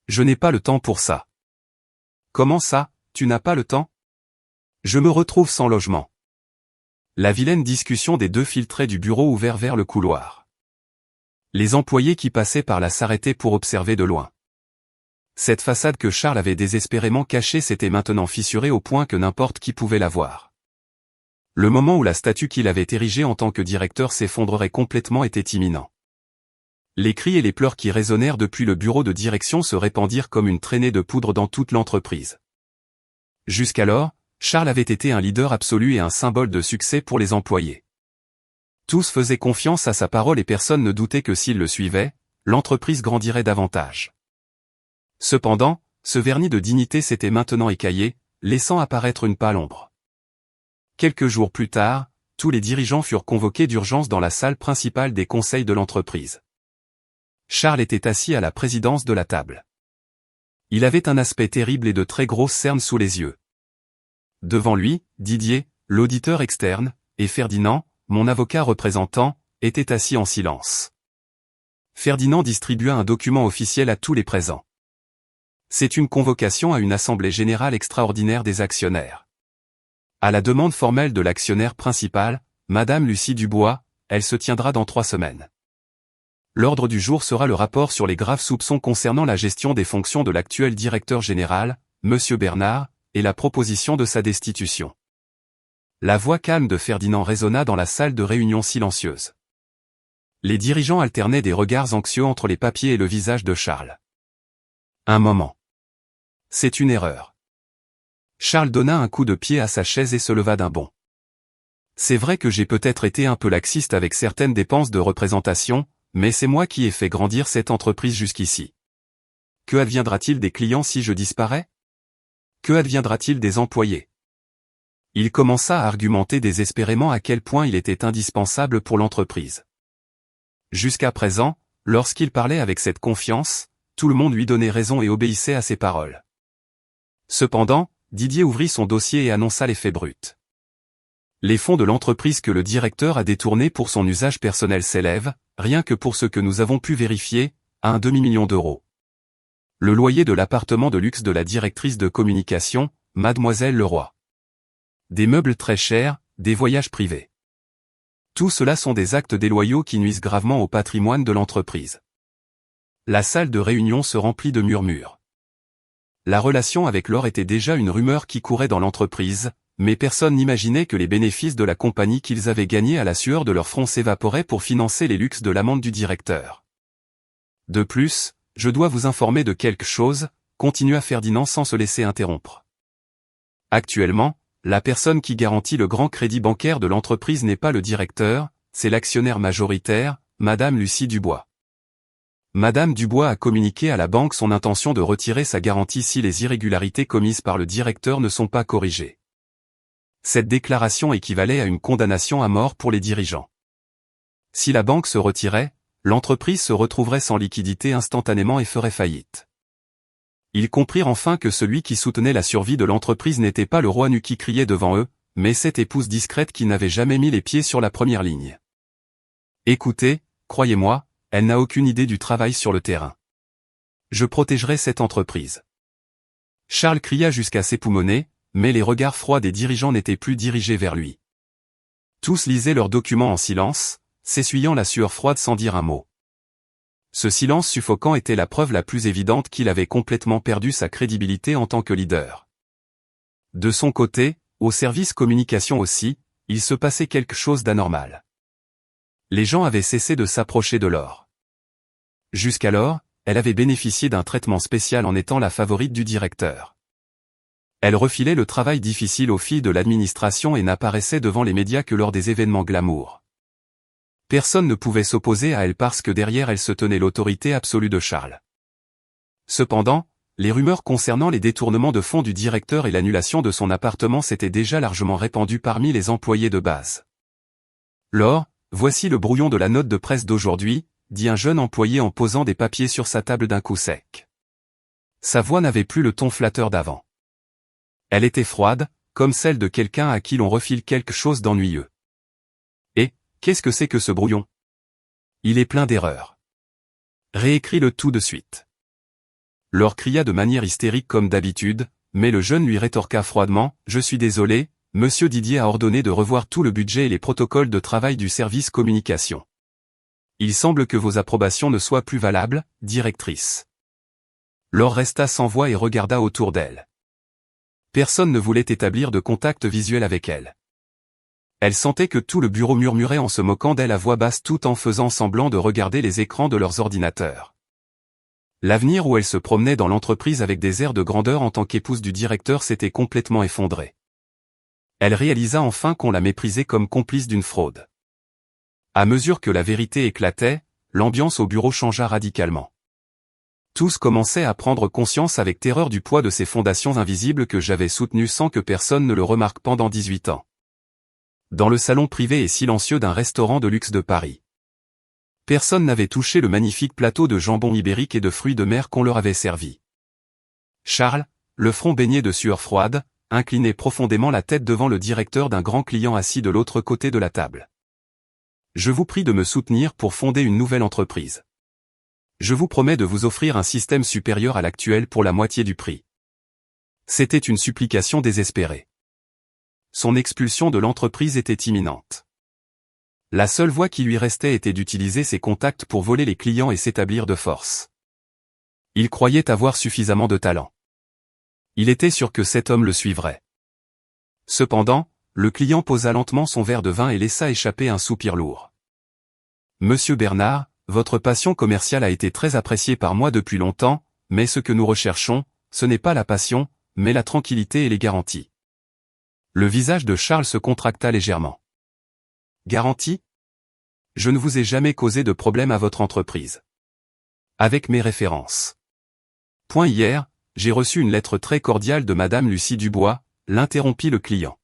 Je n'ai pas le temps pour ça. Comment ça, tu n'as pas le temps? Je me retrouve sans logement. La vilaine discussion des deux filtrait du bureau ouvert vers le couloir. Les employés qui passaient par là s'arrêtaient pour observer de loin. Cette façade que Charles avait désespérément cachée s'était maintenant fissurée au point que n'importe qui pouvait la voir. Le moment où la statue qu'il avait érigée en tant que directeur s'effondrerait complètement était imminent. Les cris et les pleurs qui résonnèrent depuis le bureau de direction se répandirent comme une traînée de poudre dans toute l'entreprise. Jusqu'alors, Charles avait été un leader absolu et un symbole de succès pour les employés. Tous faisaient confiance à sa parole et personne ne doutait que s'il le suivait, l'entreprise grandirait davantage. Cependant, ce vernis de dignité s'était maintenant écaillé, laissant apparaître une pâle ombre. Quelques jours plus tard, tous les dirigeants furent convoqués d'urgence dans la salle principale des conseils de l'entreprise. Charles était assis à la présidence de la table. Il avait un aspect terrible et de très grosses cernes sous les yeux. Devant lui, Didier, l'auditeur externe, et Ferdinand, mon avocat représentant, étaient assis en silence. Ferdinand distribua un document officiel à tous les présents. C'est une convocation à une assemblée générale extraordinaire des actionnaires. À la demande formelle de l'actionnaire principal, Madame Lucie Dubois, elle se tiendra dans 3 semaines. L'ordre du jour sera le rapport sur les graves soupçons concernant la gestion des fonctions de l'actuel directeur général, Monsieur Bernard, et la proposition de sa destitution. La voix calme de Ferdinand résonna dans la salle de réunion silencieuse. Les dirigeants alternaient des regards anxieux entre les papiers et le visage de Charles. Un moment. C'est une erreur. Charles donna un coup de pied à sa chaise et se leva d'un bond. C'est vrai que j'ai peut-être été un peu laxiste avec certaines dépenses de représentation, mais c'est moi qui ai fait grandir cette entreprise jusqu'ici. Que adviendra-t-il des clients si je disparais? Que adviendra-t-il des employés? Il commença à argumenter désespérément à quel point il était indispensable pour l'entreprise. Jusqu'à présent, lorsqu'il parlait avec cette confiance, tout le monde lui donnait raison et obéissait à ses paroles. Cependant, Didier ouvrit son dossier et annonça les faits bruts. Les fonds de l'entreprise que le directeur a détournés pour son usage personnel s'élèvent, rien que pour ce que nous avons pu vérifier, à un demi-million d'euros. Le loyer de l'appartement de luxe de la directrice de communication, Mademoiselle Leroy. Des meubles très chers, des voyages privés. Tout cela sont des actes déloyaux qui nuisent gravement au patrimoine de l'entreprise. La salle de réunion se remplit de murmures. La relation avec l'or était déjà une rumeur qui courait dans l'entreprise, mais personne n'imaginait que les bénéfices de la compagnie qu'ils avaient gagnés à la sueur de leur front s'évaporaient pour financer les luxes de l'amante du directeur. De plus, je dois vous informer de quelque chose, continua Ferdinand sans se laisser interrompre. Actuellement, la personne qui garantit le grand crédit bancaire de l'entreprise n'est pas le directeur, c'est l'actionnaire majoritaire, Madame Lucie Dubois. Madame Dubois a communiqué à la banque son intention de retirer sa garantie si les irrégularités commises par le directeur ne sont pas corrigées. Cette déclaration équivalait à une condamnation à mort pour les dirigeants. Si la banque se retirait, l'entreprise se retrouverait sans liquidité instantanément et ferait faillite. Ils comprirent enfin que celui qui soutenait la survie de l'entreprise n'était pas le roi nu qui criait devant eux, mais cette épouse discrète qui n'avait jamais mis les pieds sur la première ligne. Écoutez, croyez-moi, elle n'a aucune idée du travail sur le terrain. Je protégerai cette entreprise. Charles cria jusqu'à s'époumoner, mais les regards froids des dirigeants n'étaient plus dirigés vers lui. Tous lisaient leurs documents en silence, s'essuyant la sueur froide sans dire un mot. Ce silence suffocant était la preuve la plus évidente qu'il avait complètement perdu sa crédibilité en tant que leader. De son côté, au service communication aussi, il se passait quelque chose d'anormal. Les gens avaient cessé de s'approcher de l'or. Jusqu'alors, elle avait bénéficié d'un traitement spécial en étant la favorite du directeur. Elle refilait le travail difficile aux filles de l'administration et n'apparaissait devant les médias que lors des événements glamour. Personne ne pouvait s'opposer à elle parce que derrière elle se tenait l'autorité absolue de Charles. Cependant, les rumeurs concernant les détournements de fonds du directeur et l'annulation de son appartement s'étaient déjà largement répandues parmi les employés de base. Laure, voici le brouillon de la note de presse d'aujourd'hui, dit un jeune employé en posant des papiers sur sa table d'un coup sec. Sa voix n'avait plus le ton flatteur d'avant. Elle était froide, comme celle de quelqu'un à qui l'on refile quelque chose d'ennuyeux. Et, qu'est-ce que c'est que ce brouillon? Il est plein d'erreurs. Réécris-le tout de suite. Laure cria de manière hystérique comme d'habitude, mais le jeune lui rétorqua froidement, « Je suis désolé, Monsieur Didier a ordonné de revoir tout le budget et les protocoles de travail du service communication. Il semble que vos approbations ne soient plus valables, directrice. » Laure resta sans voix et regarda autour d'elle. Personne ne voulait établir de contact visuel avec elle. Elle sentait que tout le bureau murmurait en se moquant d'elle à voix basse tout en faisant semblant de regarder les écrans de leurs ordinateurs. L'avenir où elle se promenait dans l'entreprise avec des airs de grandeur en tant qu'épouse du directeur s'était complètement effondré. Elle réalisa enfin qu'on la méprisait comme complice d'une fraude. À mesure que la vérité éclatait, l'ambiance au bureau changea radicalement. Tous commençaient à prendre conscience avec terreur du poids de ces fondations invisibles que j'avais soutenues sans que personne ne le remarque pendant 18 ans. Dans le salon privé et silencieux d'un restaurant de luxe de Paris. Personne n'avait touché le magnifique plateau de jambon ibérique et de fruits de mer qu'on leur avait servi. Charles, le front baigné de sueur froide, inclinait profondément la tête devant le directeur d'un grand client assis de l'autre côté de la table. « Je vous prie de me soutenir pour fonder une nouvelle entreprise. Je vous promets de vous offrir un système supérieur à l'actuel pour la moitié du prix. » C'était une supplication désespérée. Son expulsion de l'entreprise était imminente. La seule voie qui lui restait était d'utiliser ses contacts pour voler les clients et s'établir de force. Il croyait avoir suffisamment de talent. Il était sûr que cet homme le suivrait. Cependant, le client posa lentement son verre de vin et laissa échapper un soupir lourd. « Monsieur Bernard, votre passion commerciale a été très appréciée par moi depuis longtemps, mais ce que nous recherchons, ce n'est pas la passion, mais la tranquillité et les garanties. » Le visage de Charles se contracta légèrement. « Garantie ? Je ne vous ai jamais causé de problème à votre entreprise. Avec mes références. Point hier, j'ai reçu une lettre très cordiale de Madame Lucie Dubois, l'interrompit le client.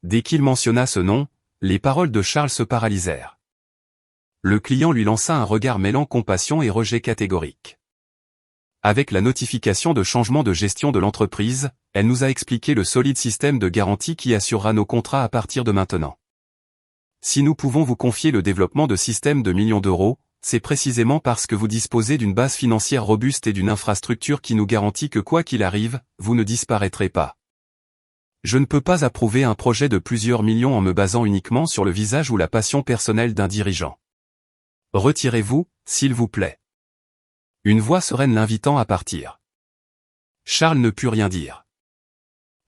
Dès qu'il mentionna ce nom, les paroles de Charles se paralysèrent. Le client lui lança un regard mêlant compassion et rejet catégorique. Avec la notification de changement de gestion de l'entreprise, elle nous a expliqué le solide système de garantie qui assurera nos contrats à partir de maintenant. Si nous pouvons vous confier le développement de systèmes de millions d'euros, c'est précisément parce que vous disposez d'une base financière robuste et d'une infrastructure qui nous garantit que quoi qu'il arrive, vous ne disparaîtrez pas. Je ne peux pas approuver un projet de plusieurs millions en me basant uniquement sur le visage ou la passion personnelle d'un dirigeant. Retirez-vous, s'il vous plaît. Une voix sereine l'invitant à partir. Charles ne put rien dire.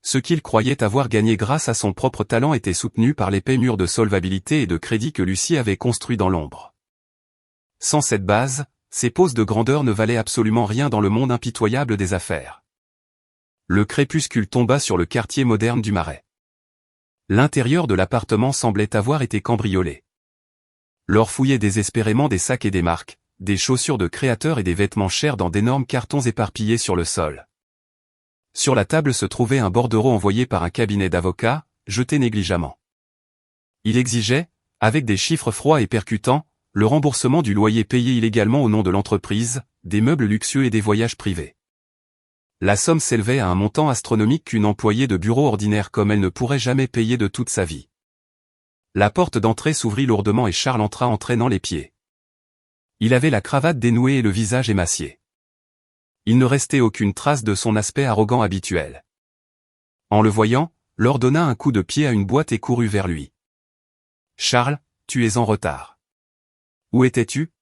Ce qu'il croyait avoir gagné grâce à son propre talent était soutenu par l'épais mur de solvabilité et de crédit que Lucie avait construit dans l'ombre. Sans cette base, ses poses de grandeur ne valaient absolument rien dans le monde impitoyable des affaires. Le crépuscule tomba sur le quartier moderne du Marais. L'intérieur de l'appartement semblait avoir été cambriolé. Laure fouillait désespérément des sacs et des marques, des chaussures de créateurs et des vêtements chers dans d'énormes cartons éparpillés sur le sol. Sur la table se trouvait un bordereau envoyé par un cabinet d'avocats, jeté négligemment. Il exigeait, avec des chiffres froids et percutants, le remboursement du loyer payé illégalement au nom de l'entreprise, des meubles luxueux et des voyages privés. La somme s'élevait à un montant astronomique qu'une employée de bureau ordinaire comme elle ne pourrait jamais payer de toute sa vie. La porte d'entrée s'ouvrit lourdement et Charles entra en traînant les pieds. Il avait la cravate dénouée et le visage émacié. Il ne restait aucune trace de son aspect arrogant habituel. En le voyant, Laure donna un coup de pied à une boîte et courut vers lui. « Charles, tu es en retard. Où étais-tu »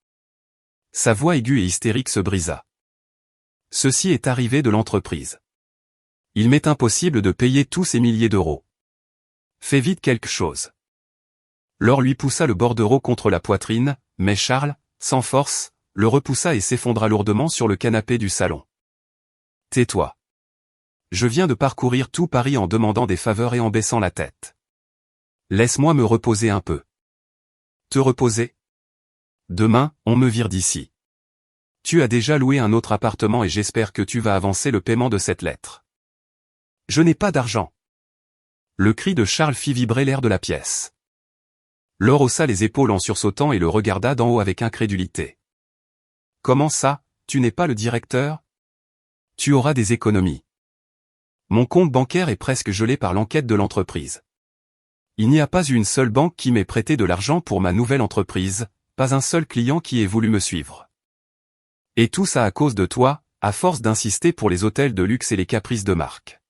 Sa voix aiguë et hystérique se brisa. « Ceci est arrivé de l'entreprise. Il m'est impossible de payer tous ces milliers d'euros. Fais vite quelque chose. » Laure lui poussa le bordereau contre la poitrine, mais Charles, sans force, le repoussa et s'effondra lourdement sur le canapé du salon. « Tais-toi. Je viens de parcourir tout Paris en demandant des faveurs et en baissant la tête. Laisse-moi me reposer un peu. » « Te reposer ? Demain, on me vire d'ici. Tu as déjà loué un autre appartement et j'espère que tu vas avancer le paiement de cette lettre. »« Je n'ai pas d'argent. » Le cri de Charles fit vibrer l'air de la pièce. Laure haussa les épaules en sursautant et le regarda d'en haut avec incrédulité. « Comment ça, tu n'es pas le directeur ? Tu auras des économies. Mon compte bancaire est presque gelé par l'enquête de l'entreprise. Il n'y a pas une seule banque qui m'ait prêté de l'argent pour ma nouvelle entreprise, pas un seul client qui ait voulu me suivre. Et tout ça à cause de toi, à force d'insister pour les hôtels de luxe et les caprices de marque.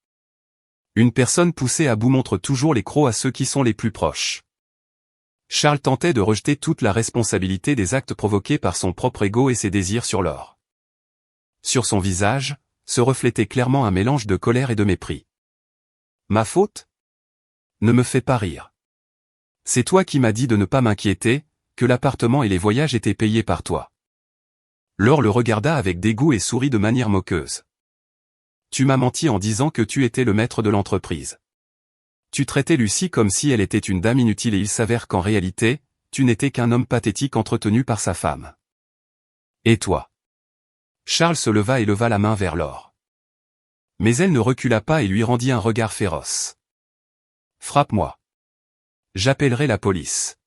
Une personne poussée à bout montre toujours les crocs à ceux qui sont les plus proches. Charles tentait de rejeter toute la responsabilité des actes provoqués par son propre ego et ses désirs sur Laure. Sur son visage, se reflétait clairement un mélange de colère et de mépris. « Ma faute ? Ne me fais pas rire. C'est toi qui m'as dit de ne pas m'inquiéter, que l'appartement et les voyages étaient payés par toi. » Laure le regarda avec dégoût et sourit de manière moqueuse. « Tu m'as menti en disant que tu étais le maître de l'entreprise. Tu traitais Lucie comme si elle était une dame inutile et il s'avère qu'en réalité, tu n'étais qu'un homme pathétique entretenu par sa femme. Et toi ?» Charles se leva et leva la main vers Laure. Mais elle ne recula pas et lui rendit un regard féroce. « Frappe-moi. J'appellerai la police.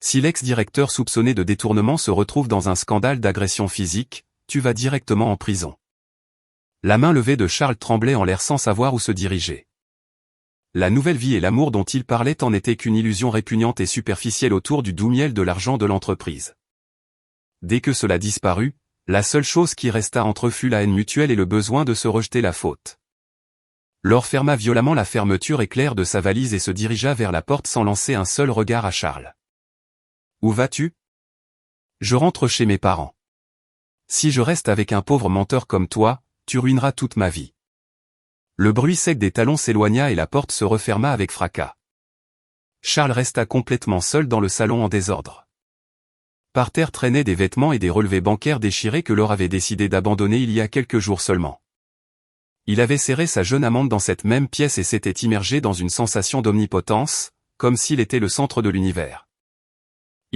Si l'ex-directeur soupçonné de détournement se retrouve dans un scandale d'agression physique, tu vas directement en prison. » La main levée de Charles tremblait en l'air sans savoir où se diriger. La nouvelle vie et l'amour dont il parlait en étaient qu'une illusion répugnante et superficielle autour du doux miel de l'argent de l'entreprise. Dès que cela disparut, la seule chose qui resta entre eux fut la haine mutuelle et le besoin de se rejeter la faute. Laure ferma violemment la fermeture éclair de sa valise et se dirigea vers la porte sans lancer un seul regard à Charles. « Où vas-tu ? » ?»« Je rentre chez mes parents. Si je reste avec un pauvre menteur comme toi, tu ruineras toute ma vie. » Le bruit sec des talons s'éloigna et la porte se referma avec fracas. Charles resta complètement seul dans le salon en désordre. Par terre traînaient des vêtements et des relevés bancaires déchirés que Laure avait décidé d'abandonner il y a quelques jours seulement. Il avait serré sa jeune amante dans cette même pièce et s'était immergé dans une sensation d'omnipotence, comme s'il était le centre de l'univers.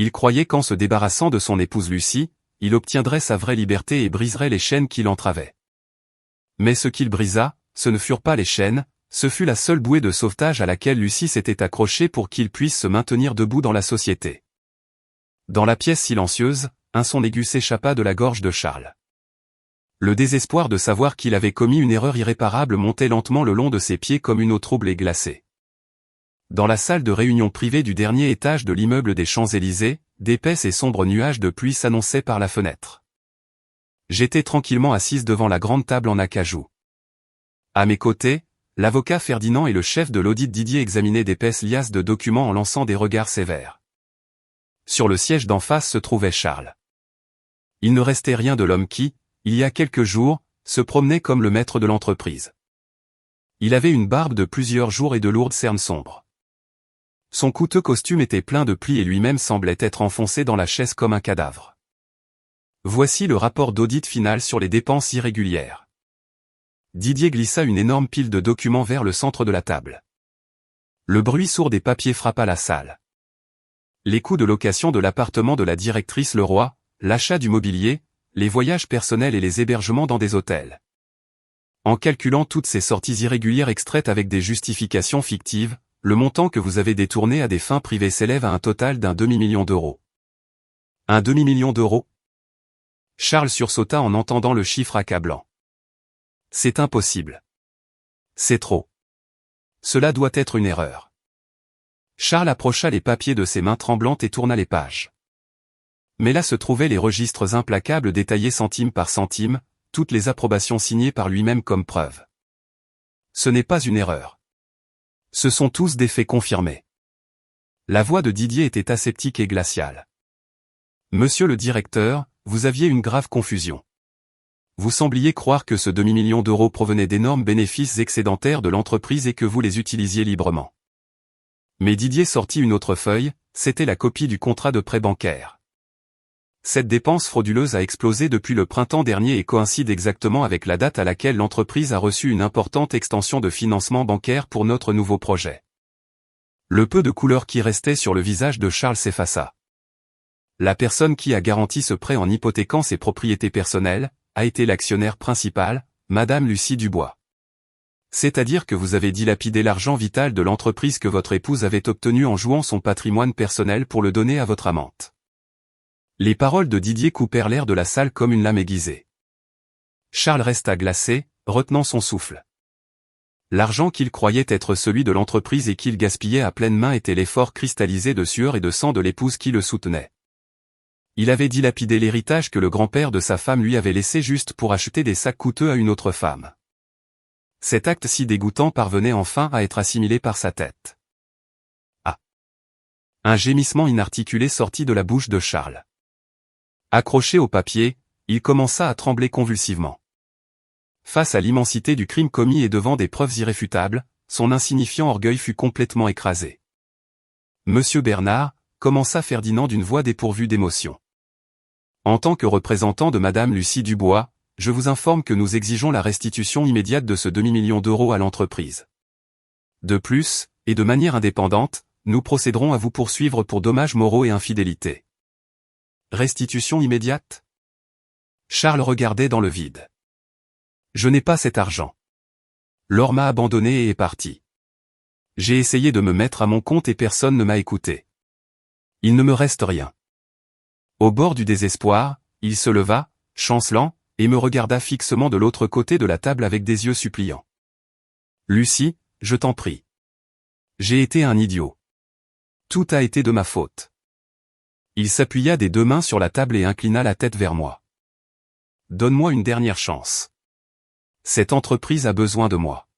Il croyait qu'en se débarrassant de son épouse Lucie, il obtiendrait sa vraie liberté et briserait les chaînes qui l'entravaient. Mais ce qu'il brisa, ce ne furent pas les chaînes, ce fut la seule bouée de sauvetage à laquelle Lucie s'était accrochée pour qu'il puisse se maintenir debout dans la société. Dans la pièce silencieuse, un son aigu s'échappa de la gorge de Charles. Le désespoir de savoir qu'il avait commis une erreur irréparable montait lentement le long de ses pieds comme une eau trouble et glacée. Dans la salle de réunion privée du dernier étage de l'immeuble des Champs-Élysées, d'épais et sombres nuages de pluie s'annonçaient par la fenêtre. J'étais tranquillement assise devant la grande table en acajou. À mes côtés, l'avocat Ferdinand et le chef de l'audit Didier examinaient d'épaisses liasses de documents en lançant des regards sévères. Sur le siège d'en face se trouvait Charles. Il ne restait rien de l'homme qui, il y a quelques jours, se promenait comme le maître de l'entreprise. Il avait une barbe de plusieurs jours et de lourdes cernes sombres. Son coûteux costume était plein de plis et lui-même semblait être enfoncé dans la chaise comme un cadavre. Voici le rapport d'audit final sur les dépenses irrégulières. Didier glissa une énorme pile de documents vers le centre de la table. Le bruit sourd des papiers frappa la salle. Les coûts de location de l'appartement de la directrice Leroy, l'achat du mobilier, les voyages personnels et les hébergements dans des hôtels. En calculant toutes ces sorties irrégulières extraites avec des justifications fictives, le montant que vous avez détourné à des fins privées s'élève à un total d'un demi-million d'euros. Un demi-million d'euros ? Charles sursauta en entendant le chiffre accablant. C'est impossible. C'est trop. Cela doit être une erreur. Charles approcha les papiers de ses mains tremblantes et tourna les pages. Mais là se trouvaient les registres implacables détaillés centime par centime, toutes les approbations signées par lui-même comme preuve. Ce n'est pas une erreur. Ce sont tous des faits confirmés. La voix de Didier était aseptique et glaciale. Monsieur le directeur, vous aviez une grave confusion. Vous sembliez croire que ce demi-million d'euros provenait d'énormes bénéfices excédentaires de l'entreprise et que vous les utilisiez librement. Mais Didier sortit une autre feuille, c'était la copie du contrat de prêt bancaire. Cette dépense frauduleuse a explosé depuis le printemps dernier et coïncide exactement avec la date à laquelle l'entreprise a reçu une importante extension de financement bancaire pour notre nouveau projet. Le peu de couleur qui restait sur le visage de Charles s'effaça. La personne qui a garanti ce prêt en hypothéquant ses propriétés personnelles, a été l'actionnaire principal, Madame Lucie Dubois. C'est-à-dire que vous avez dilapidé l'argent vital de l'entreprise que votre épouse avait obtenu en jouant son patrimoine personnel pour le donner à votre amante. Les paroles de Didier coupèrent l'air de la salle comme une lame aiguisée. Charles resta glacé, retenant son souffle. L'argent qu'il croyait être celui de l'entreprise et qu'il gaspillait à pleine main était l'effort cristallisé de sueur et de sang de l'épouse qui le soutenait. Il avait dilapidé l'héritage que le grand-père de sa femme lui avait laissé juste pour acheter des sacs coûteux à une autre femme. Cet acte si dégoûtant parvenait enfin à être assimilé par sa tête. Ah! Un gémissement inarticulé sortit de la bouche de Charles. Accroché au papier, il commença à trembler convulsivement. Face à l'immensité du crime commis et devant des preuves irréfutables, son insignifiant orgueil fut complètement écrasé. Monsieur Bernard, commença Ferdinand d'une voix dépourvue d'émotion. En tant que représentant de Madame Lucie Dubois, je vous informe que nous exigeons la restitution immédiate de ce demi-million d'euros à l'entreprise. De plus, et de manière indépendante, nous procéderons à vous poursuivre pour dommages moraux et infidélité. Restitution immédiate? Charles regardait dans le vide. Je n'ai pas cet argent. Laure m'a abandonné et est partie. J'ai essayé de me mettre à mon compte et personne ne m'a écouté. Il ne me reste rien. Au bord du désespoir, il se leva, chancelant, et me regarda fixement de l'autre côté de la table avec des yeux suppliants. Lucie, je t'en prie. J'ai été un idiot. Tout a été de ma faute. Il s'appuya des deux mains sur la table et inclina la tête vers moi. Donne-moi une dernière chance. Cette entreprise a besoin de moi.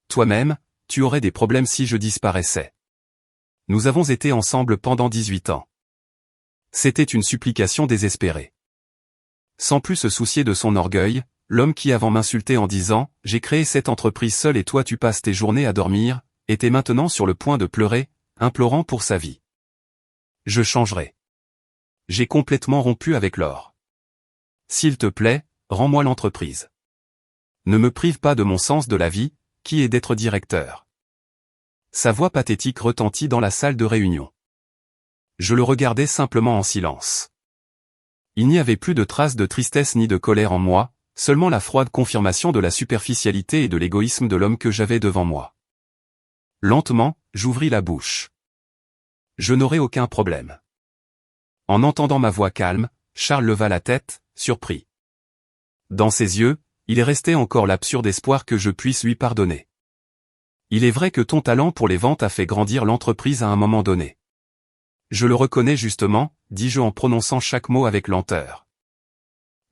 Toi-même, tu aurais des problèmes si je disparaissais. Nous avons été ensemble pendant 18 ans. C'était une supplication désespérée. Sans plus se soucier de son orgueil, l'homme qui avant m'insultait en disant « J'ai créé cette entreprise seul et toi tu passes tes journées à dormir », était maintenant sur le point de pleurer, implorant pour sa vie. Je changerai. J'ai complètement rompu avec Laure. S'il te plaît, rends-moi l'entreprise. Ne me prive pas de mon sens de la vie, qui est d'être directeur. Sa voix pathétique retentit dans la salle de réunion. Je le regardais simplement en silence. Il n'y avait plus de traces de tristesse ni de colère en moi, seulement la froide confirmation de la superficialité et de l'égoïsme de l'homme que j'avais devant moi. Lentement, j'ouvris la bouche. Je n'aurai aucun problème. En entendant ma voix calme, Charles leva la tête, surpris. Dans ses yeux, il restait encore l'absurde espoir que je puisse lui pardonner. Il est vrai que ton talent pour les ventes a fait grandir l'entreprise à un moment donné. Je le reconnais justement, dis-je en prononçant chaque mot avec lenteur.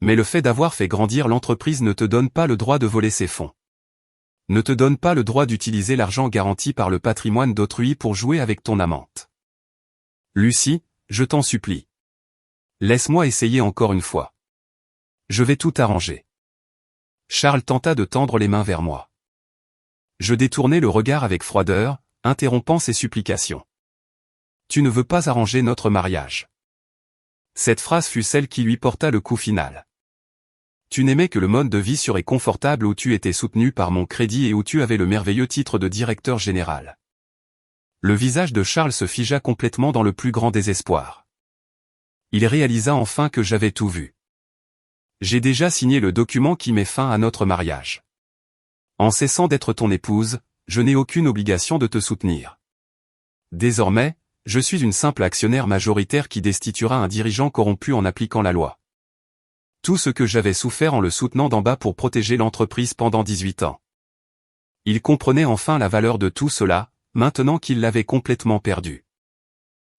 Mais le fait d'avoir fait grandir l'entreprise ne te donne pas le droit de voler ses fonds. Ne te donne pas le droit d'utiliser l'argent garanti par le patrimoine d'autrui pour jouer avec ton amante. Lucie, je t'en supplie. Laisse-moi essayer encore une fois. Je vais tout arranger. Charles tenta de tendre les mains vers moi. Je détournai le regard avec froideur, interrompant ses supplications. Tu ne veux pas arranger notre mariage. Cette phrase fut celle qui lui porta le coup final. Tu n'aimais que le mode de vie sûr et confortable où tu étais soutenu par mon crédit et où tu avais le merveilleux titre de directeur général. Le visage de Charles se figea complètement dans le plus grand désespoir. Il réalisa enfin que j'avais tout vu. J'ai déjà signé le document qui met fin à notre mariage. En cessant d'être ton épouse, je n'ai aucune obligation de te soutenir. Désormais, je suis une simple actionnaire majoritaire qui destituera un dirigeant corrompu en appliquant la loi. Tout ce que j'avais souffert en le soutenant d'en bas pour protéger l'entreprise pendant 18 ans. Il comprenait enfin la valeur de tout cela, maintenant qu'il l'avait complètement perdu.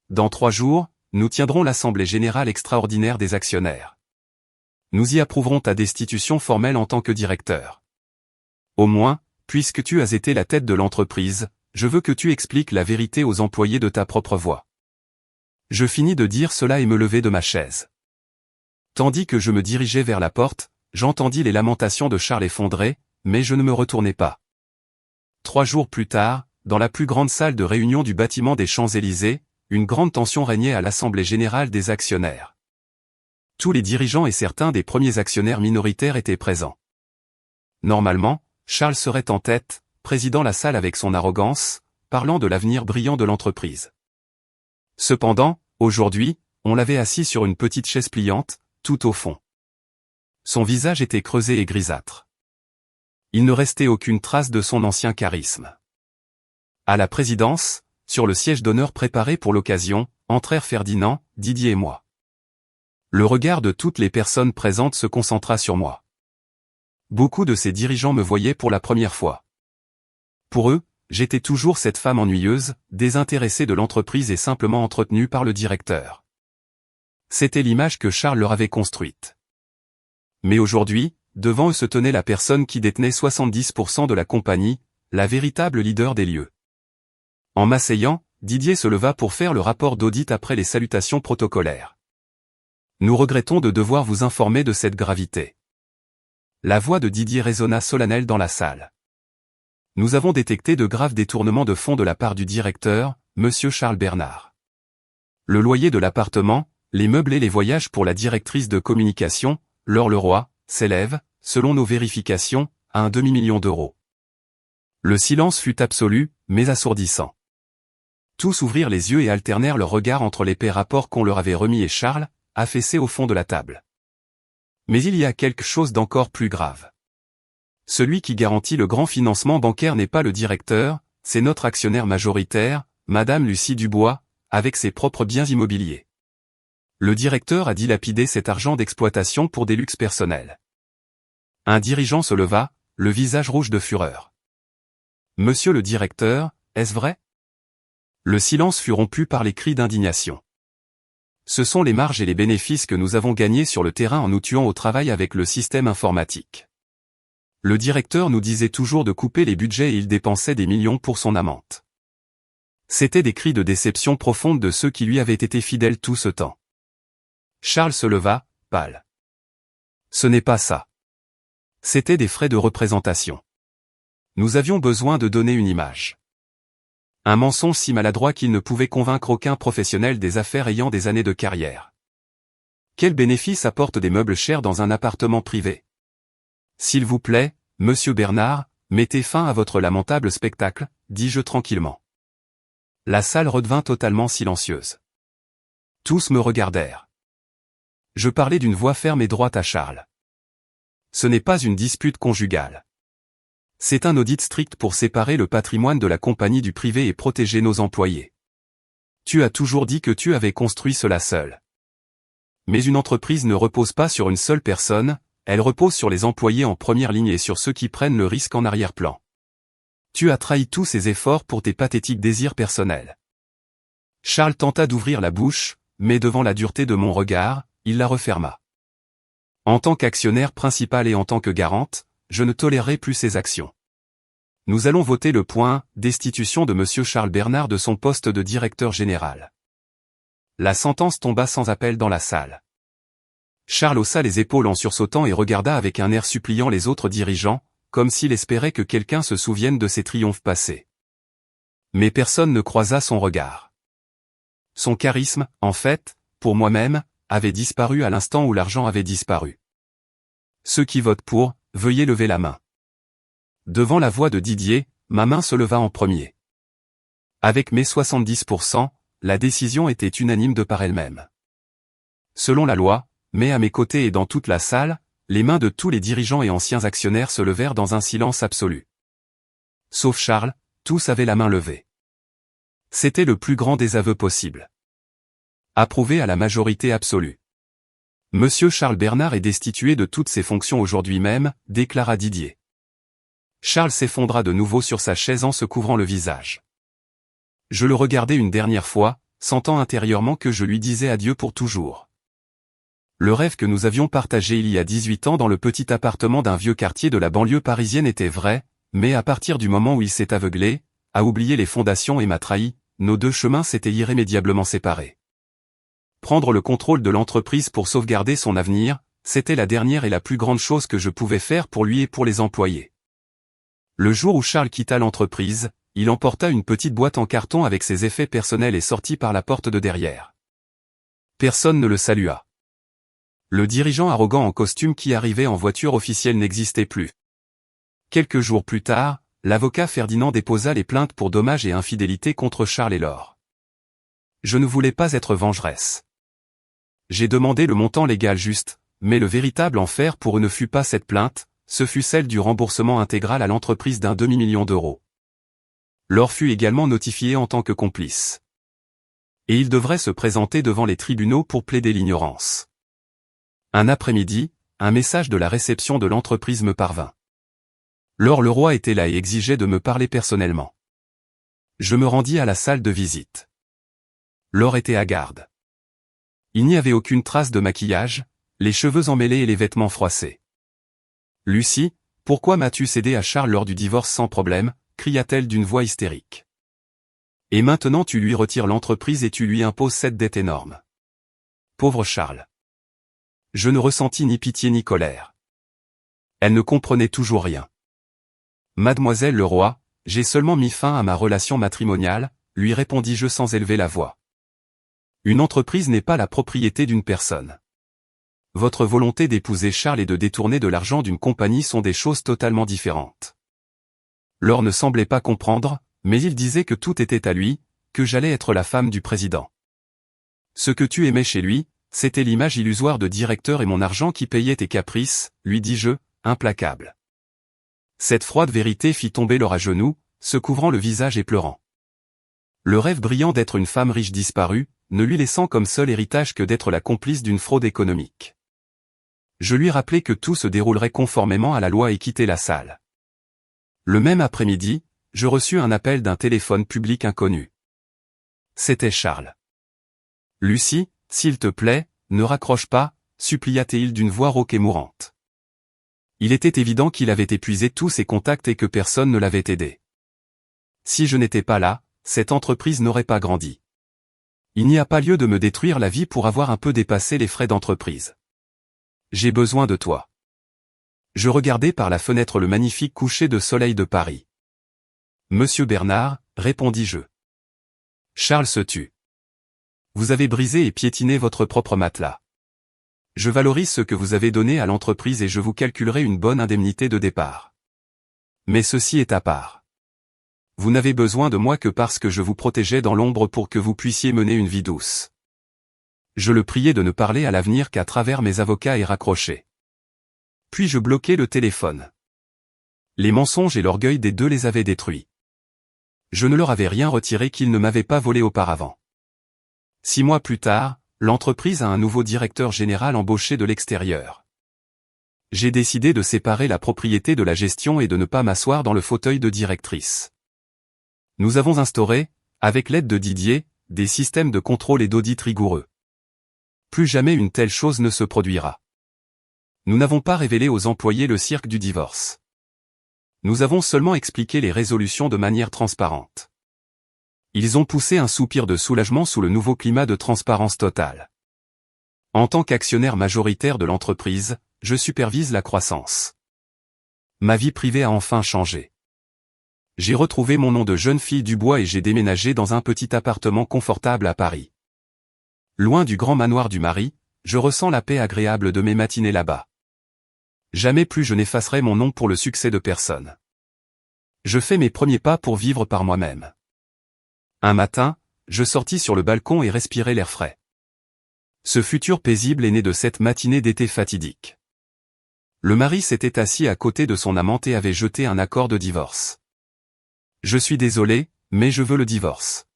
Dans 3 jours, nous tiendrons l'assemblée générale extraordinaire des actionnaires. Nous y approuverons ta destitution formelle en tant que directeur. Au moins, puisque tu as été la tête de l'entreprise, je veux que tu expliques la vérité aux employés de ta propre voix. Je finis de dire cela et me levai de ma chaise. Tandis que je me dirigeais vers la porte, j'entendis les lamentations de Charles effondrées, mais je ne me retournai pas. 3 jours plus tard, dans la plus grande salle de réunion du bâtiment des Champs-Élysées, une grande tension régnait à l'Assemblée générale des actionnaires. Tous les dirigeants et certains des premiers actionnaires minoritaires étaient présents. Normalement, Charles serait en tête, présidant la salle avec son arrogance, parlant de l'avenir brillant de l'entreprise. Cependant, aujourd'hui, on l'avait assis sur une petite chaise pliante, tout au fond. Son visage était creusé et grisâtre. Il ne restait aucune trace de son ancien charisme. À la présidence, sur le siège d'honneur préparé pour l'occasion, entrèrent Ferdinand, Didier et moi. Le regard de toutes les personnes présentes se concentra sur moi. Beaucoup de ces dirigeants me voyaient pour la première fois. Pour eux, j'étais toujours cette femme ennuyeuse, désintéressée de l'entreprise et simplement entretenue par le directeur. C'était l'image que Charles leur avait construite. Mais aujourd'hui, devant eux se tenait la personne qui détenait 70% de la compagnie, la véritable leader des lieux. En m'asseyant, Didier se leva pour faire le rapport d'audit après les salutations protocolaires. Nous regrettons de devoir vous informer de cette gravité. La voix de Didier résonna solennelle dans la salle. Nous avons détecté de graves détournements de fonds de la part du directeur, Monsieur Charles Bernard. Le loyer de l'appartement, les meubles et les voyages pour la directrice de communication, Laure Leroy, s'élèvent, selon nos vérifications, à un demi-million d'euros. Le silence fut absolu, mais assourdissant. Tous ouvrirent les yeux et alternèrent leurs regards entre l'épais rapport qu'on leur avait remis et Charles, affaissé au fond de la table. Mais il y a quelque chose d'encore plus grave. Celui qui garantit le grand financement bancaire n'est pas le directeur, c'est notre actionnaire majoritaire, Madame Lucie Dubois, avec ses propres biens immobiliers. Le directeur a dilapidé cet argent d'exploitation pour des luxes personnels. Un dirigeant se leva, le visage rouge de fureur. Monsieur le directeur, est-ce vrai? Le silence fut rompu par les cris d'indignation. Ce sont les marges et les bénéfices que nous avons gagnés sur le terrain en nous tuant au travail avec le système informatique. Le directeur nous disait toujours de couper les budgets et il dépensait des millions pour son amante. C'étaient des cris de déception profonde de ceux qui lui avaient été fidèles tout ce temps. Charles se leva, pâle. Ce n'est pas ça. C'étaient des frais de représentation. Nous avions besoin de donner une image. Un mensonge si maladroit qu'il ne pouvait convaincre aucun professionnel des affaires ayant des années de carrière. Quel bénéfice apportent des meubles chers dans un appartement privé? S'il vous plaît, Monsieur Bernard, mettez fin à votre lamentable spectacle, dis-je tranquillement. La salle redevint totalement silencieuse. Tous me regardèrent. Je parlais d'une voix ferme et droite à Charles. Ce n'est pas une dispute conjugale. C'est un audit strict pour séparer le patrimoine de la compagnie du privé et protéger nos employés. Tu as toujours dit que tu avais construit cela seul. Mais une entreprise ne repose pas sur une seule personne, elle repose sur les employés en première ligne et sur ceux qui prennent le risque en arrière-plan. Tu as trahi tous ces efforts pour tes pathétiques désirs personnels. Charles tenta d'ouvrir la bouche, mais devant la dureté de mon regard, il la referma. En tant qu'actionnaire principal et en tant que garante, je ne tolérerai plus ces actions. Nous allons voter le point « Destitution de Monsieur Charles Bernard de son poste de directeur général ». La sentence tomba sans appel dans la salle. Charles haussa les épaules en sursautant et regarda avec un air suppliant les autres dirigeants, comme s'il espérait que quelqu'un se souvienne de ses triomphes passés. Mais personne ne croisa son regard. Son charisme, en fait, pour moi-même, avait disparu à l'instant où l'argent avait disparu. Ceux qui votent pour, veuillez lever la main. Devant la voix de Didier, ma main se leva en premier. Avec mes 70%, la décision était unanime de par elle-même. Selon la loi, mais à mes côtés et dans toute la salle, les mains de tous les dirigeants et anciens actionnaires se levèrent dans un silence absolu. Sauf Charles, tous avaient la main levée. C'était le plus grand désaveu possible. Approuvé à la majorité absolue. Monsieur Charles Bernard est destitué de toutes ses fonctions aujourd'hui même, déclara Didier. Charles s'effondra de nouveau sur sa chaise en se couvrant le visage. Je le regardai une dernière fois, sentant intérieurement que je lui disais adieu pour toujours. Le rêve que nous avions partagé il y a 18 ans dans le petit appartement d'un vieux quartier de la banlieue parisienne était vrai, mais à partir du moment où il s'est aveuglé, a oublié les fondations et m'a trahi, nos deux chemins s'étaient irrémédiablement séparés. Prendre le contrôle de l'entreprise pour sauvegarder son avenir, c'était la dernière et la plus grande chose que je pouvais faire pour lui et pour les employés. Le jour où Charles quitta l'entreprise, il emporta une petite boîte en carton avec ses effets personnels et sortit par la porte de derrière. Personne ne le salua. Le dirigeant arrogant en costume qui arrivait en voiture officielle n'existait plus. Quelques jours plus tard, l'avocat Ferdinand déposa les plaintes pour dommages et infidélité contre Charles et Laure. Je ne voulais pas être vengeresse. J'ai demandé le montant légal juste, mais le véritable enfer pour eux ne fut pas cette plainte, ce fut celle du remboursement intégral à l'entreprise d'1 demi-million d'euros. Laure fut également notifié en tant que complice. Et il devrait se présenter devant les tribunaux pour plaider l'ignorance. Un après-midi, un message de la réception de l'entreprise me parvint. Laure Leroy était là et exigeait de me parler personnellement. Je me rendis à la salle de visite. Laure était hagarde. Il n'y avait aucune trace de maquillage, les cheveux emmêlés et les vêtements froissés. « Lucie, pourquoi m'as-tu cédé à Charles lors du divorce sans problème ?» cria-t-elle d'une voix hystérique. « Et maintenant tu lui retires l'entreprise et tu lui imposes cette dette énorme. » Pauvre Charles. Je ne ressentis ni pitié ni colère. Elle ne comprenait toujours rien. « Mademoiselle Leroy, j'ai seulement mis fin à ma relation matrimoniale, lui répondis-je sans élever la voix. Une entreprise n'est pas la propriété d'une personne. Votre volonté d'épouser Charles et de détourner de l'argent d'une compagnie sont des choses totalement différentes. Laure ne semblait pas comprendre, mais il disait que tout était à lui, que j'allais être la femme du président. Ce que tu aimais chez lui, c'était l'image illusoire de directeur et mon argent qui payait tes caprices, lui dis-je, implacable. Cette froide vérité fit tomber Laure à genoux, se couvrant le visage et pleurant. Le rêve brillant d'être une femme riche disparut, ne lui laissant comme seul héritage que d'être la complice d'une fraude économique. Je lui rappelai que tout se déroulerait conformément à la loi et quittai la salle. Le même après-midi, je reçus un appel d'un téléphone public inconnu. C'était Charles. « Lucie, s'il te plaît, ne raccroche pas, supplia-t-il d'une voix rauque et mourante. Il était évident qu'il avait épuisé tous ses contacts et que personne ne l'avait aidé. Si je n'étais pas là, cette entreprise n'aurait pas grandi. Il n'y a pas lieu de me détruire la vie pour avoir un peu dépassé les frais d'entreprise. J'ai besoin de toi. » Je regardai par la fenêtre le magnifique coucher de soleil de Paris. « Monsieur Bernard, répondis-je. Charles se tut. Vous avez brisé et piétiné votre propre matelas. Je valorise ce que vous avez donné à l'entreprise et je vous calculerai une bonne indemnité de départ. Mais ceci est à part. Vous n'avez besoin de moi que parce que je vous protégeais dans l'ombre pour que vous puissiez mener une vie douce. » Je le priai de ne parler à l'avenir qu'à travers mes avocats et raccrochai. Puis je bloquai le téléphone. Les mensonges et l'orgueil des deux les avaient détruits. Je ne leur avais rien retiré qu'ils ne m'avaient pas volé auparavant. 6 mois plus tard, l'entreprise a un nouveau directeur général embauché de l'extérieur. J'ai décidé de séparer la propriété de la gestion et de ne pas m'asseoir dans le fauteuil de directrice. Nous avons instauré, avec l'aide de Didier, des systèmes de contrôle et d'audit rigoureux. Plus jamais une telle chose ne se produira. Nous n'avons pas révélé aux employés le cirque du divorce. Nous avons seulement expliqué les résolutions de manière transparente. Ils ont poussé un soupir de soulagement sous le nouveau climat de transparence totale. En tant qu'actionnaire majoritaire de l'entreprise, je supervise la croissance. Ma vie privée a enfin changé. J'ai retrouvé mon nom de jeune fille du bois et j'ai déménagé dans un petit appartement confortable à Paris. Loin du grand manoir du mari, je ressens la paix agréable de mes matinées là-bas. Jamais plus je n'effacerai mon nom pour le succès de personne. Je fais mes premiers pas pour vivre par moi-même. Un matin, je sortis sur le balcon et respirai l'air frais. Ce futur paisible est né de cette matinée d'été fatidique. Le mari s'était assis à côté de son amante et avait jeté un accord de divorce. Je suis désolé, mais je veux le divorce.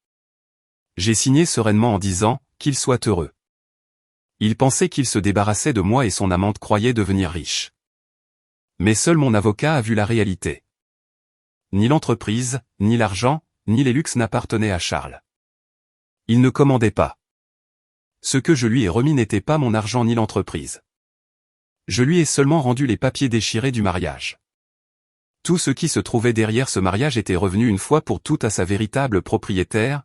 J'ai signé sereinement en disant qu'il soit heureux. Il pensait qu'il se débarrassait de moi et son amante croyait devenir riche. Mais seul mon avocat a vu la réalité. Ni l'entreprise, ni l'argent, ni les luxes n'appartenaient à Charles. Il ne commandait pas. Ce que je lui ai remis n'était pas mon argent ni l'entreprise. Je lui ai seulement rendu les papiers déchirés du mariage. Tout ce qui se trouvait derrière ce mariage était revenu une fois pour toutes à sa véritable propriétaire,